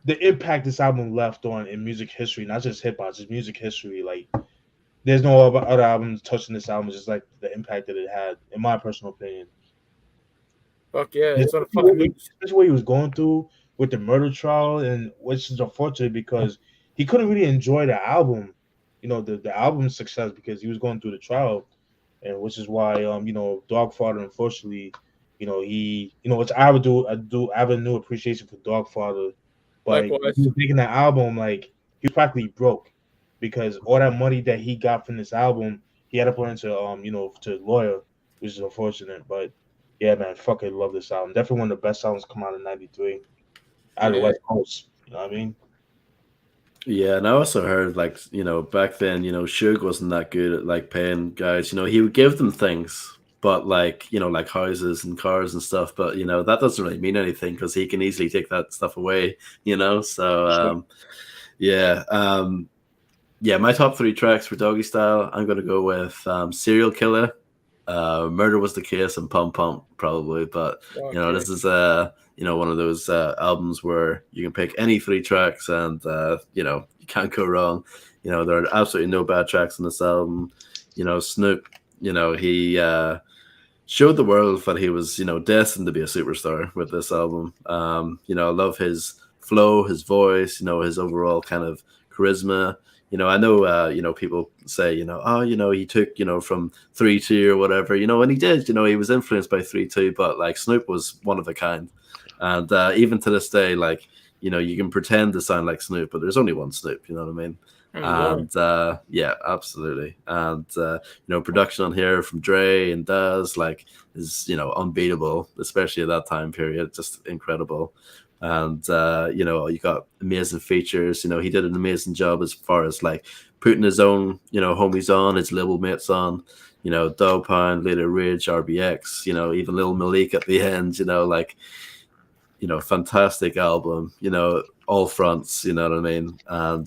impact this album left on in music history, not just hip hop, just music history. Like there's no other albums touching this album, just like the impact that it had, in my personal opinion. Fuck yeah, it's what he was going through with the murder trial, and which is unfortunate because he couldn't really enjoy the album, the album's success, because he was going through the trial, and which is why Dogfather, unfortunately, which I have a new appreciation for Dogfather, but he was making that album, like he was practically broke because all that money that he got from this album he had to put into to Lawyer, which is unfortunate, but. Yeah, man, fucking love this album. Definitely one of the best albums come out in '93. Out of the West Coast. You know what I mean? Yeah, and I also heard, like, back then, Suge wasn't that good at, like, paying guys. He would give them things, but, like, like houses and cars and stuff. But, that doesn't really mean anything because he can easily take that stuff away, So, yeah. Yeah, my top 3 tracks for Doggystyle, I'm going to go with Serial Killer, Murder Was the Case, and Pump Pump probably, but this is one of those albums where you can pick any 3 tracks and you can't go wrong. There are absolutely no bad tracks on this album. Snoop, he showed the world that he was destined to be a superstar with this album. I love his flow, his voice, his overall kind of charisma. I know, people say, he took, from 3-2 or whatever, and he did, he was influenced by 3-2, but like Snoop was one of a kind. And even to this day, like, you can pretend to sound like Snoop, but there's only one Snoop, you know what I mean? And yeah, absolutely. And, production on here from Dre and Daz, like, is, unbeatable, especially at that time period, just incredible. And you got amazing features. He did an amazing job as far as like putting his own homies on, his label mates on, Dog Pound, later Rage, RBX, even Lil Malik at the end, fantastic album, all fronts, you know what I mean? And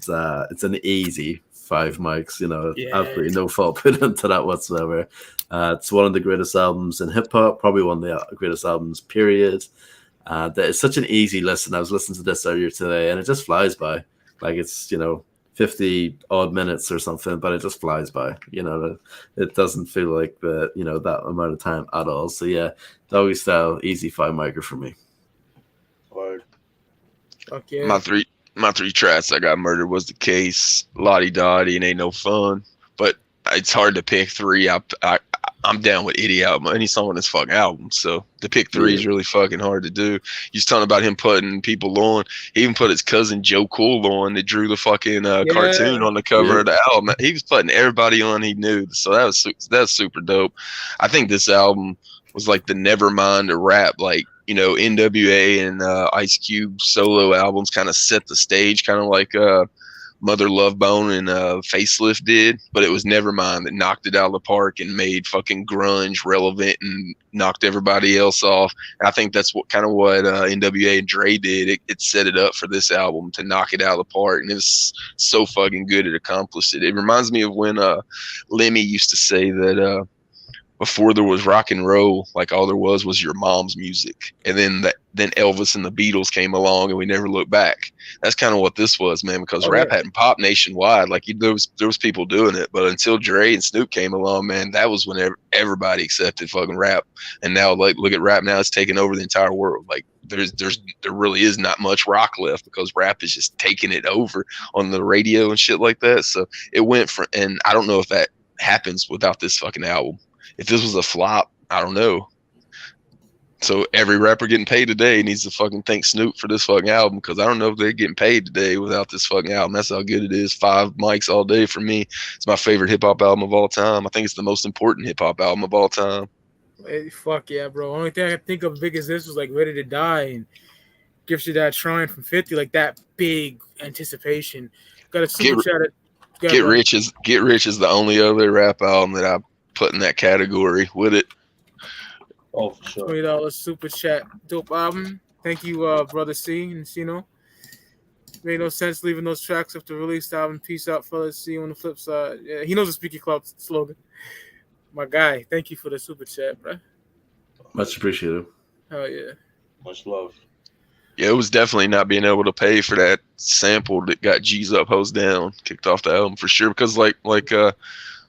it's an easy 5 mics, absolutely no fault put into that whatsoever. It's one of the greatest albums in hip hop, probably one of the greatest albums, period. It's such an easy listen. I was listening to this earlier today, and it just flies by. Like it's 50 odd minutes or something, but it just flies by. It doesn't feel like that amount of time at all. So yeah, Doggystyle, easy 5 micer for me. Word. Okay. My three tracks. I got Murder Was the Case, Lodi Dodi, and Ain't No Fun. But it's hard to pick 3. I'm down with any song on this fucking album. So to pick 3 is really fucking hard to do. You was talking about him putting people on. He even put his cousin Joe Cool on that drew the fucking cartoon on the cover of the album. He was putting everybody on he knew. So that's super dope. I think this album was like the Nevermind of rap. Like, NWA and Ice Cube solo albums kind of set the stage, kind of like Mother Love Bone and Facelift did, but it was Nevermind that knocked it out of the park and made fucking grunge relevant and knocked everybody else off. And I think that's what NWA and Dre did. It set it up for this album to knock it out of the park, and it was so fucking good it accomplished it. It reminds me of when Lemmy used to say that before there was rock and roll, like all there was your mom's music, and then Elvis and the Beatles came along, and we never looked back. That's kind of what this was, man, because rap hadn't popped nationwide. Like there was people doing it, but until Dre and Snoop came along, man, that was when everybody accepted fucking rap. And now, like, look at rap now; it's taking over the entire world. Like there really is not much rock left because rap is just taking it over on the radio and shit like that. So it went from, and I don't know if that happens without this fucking album. If this was a flop, I don't know. So every rapper getting paid today needs to fucking thank Snoop for this fucking album, because I don't know if they're getting paid today without this fucking album. That's how good it is. 5 mics all day for me. It's my favorite hip hop album of all time. I think it's the most important hip hop album of all time. Hey, fuck yeah, bro. Only thing I can think of big as this was like Ready to Die and Gives You That Shrine from 50, like that big anticipation. Got a super chat. Get Rich is the only other rap album that I put in that category with it. Oh, for sure. $20 super chat. Dope album. Thank you, brother C and Cino. Made no sense leaving those tracks after the release album. Peace out, fellas. See you on the flip side. Yeah, he knows the Speaky Club slogan. My guy, thank you for the super chat, bro. Much appreciated. Hell yeah. Much love. Yeah, it was definitely not being able to pay for that sample that got G's Up, Hoes Down kicked off the album for sure. Because like we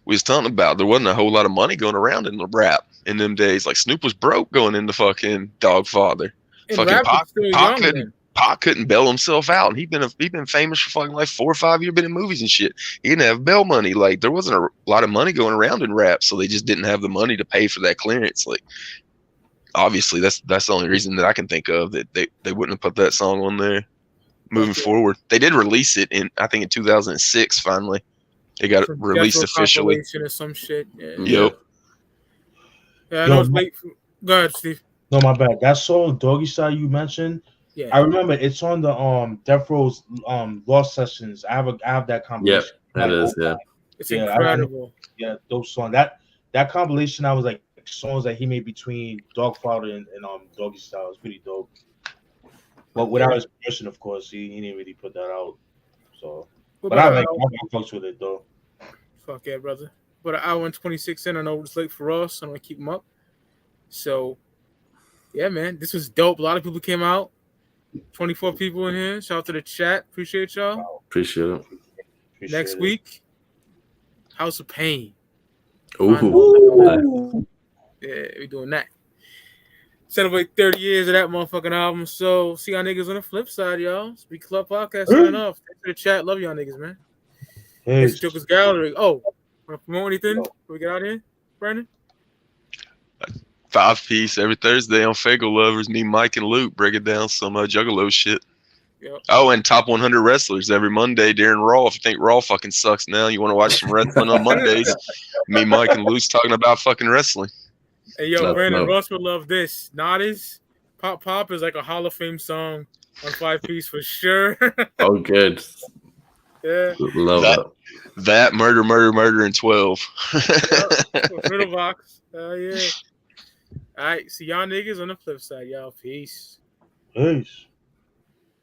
was talking about, there wasn't a whole lot of money going around in the rap in them days. Like Snoop was broke going into fucking Dogfather. And Fucking Pac couldn't bail himself out, and he'd been famous for fucking like 4 or 5 years, been in movies and shit. He didn't have bail money. Like there wasn't a lot of money going around in rap, so they just didn't have the money to pay for that clearance. Like obviously that's the only reason that I can think of that they wouldn't have put that song on there. Moving forward, they did release it in 2006. Finally, it got released officially. Or some shit. Yeah. Yep. Yeah, I know it's late. Go ahead, Steve. No, my bad. That song Doggystyle you mentioned. Yeah. I remember it's on the Death Row's Lost Sessions. I have that compilation. Yep, that is, yeah. It's incredible. Those songs. That compilation, I was like songs that he made between Dogfather and Doggystyle. It's pretty dope. But without his permission, of course, he didn't really put that out. So, but I fucks with it though. Fuck yeah, brother. But an hour and 26 in, I know it's late for us. I'm gonna keep them up. So, yeah, man, this was dope. A lot of people came out. 24 people in here. Shout out to the chat. Appreciate y'all. Appreciate it. Next week, House of Pain. Ooh. Yeah, we doing that. Celebrate 30 years of that motherfucking album. So, see y'all niggas on the flip side, y'all. Speak Club Podcast signing off. Thanks for the chat. Love y'all niggas, man. It's Jokerz Gallery. Oh, want to promote anything before we get out of here, Brandon? 5-piece every Thursday on Fago Lovers. Me, Mike, and Luke breaking down some Juggalo shit. Yep. Oh, and top 100 wrestlers every Monday during Raw. If you think Raw fucking sucks now, you want to watch some wrestling on Mondays. Me, Mike, and Luke's talking about fucking wrestling. Hey, yo, Brandon Ross would love this. Noddy's Pop Pop is like a Hall of Fame song on 5-piece for sure. Oh, good. Yeah. Love that. That murder, and 12. Riddle box. Yeah. All right. See y'all niggas on the flip side, y'all. Peace. Peace.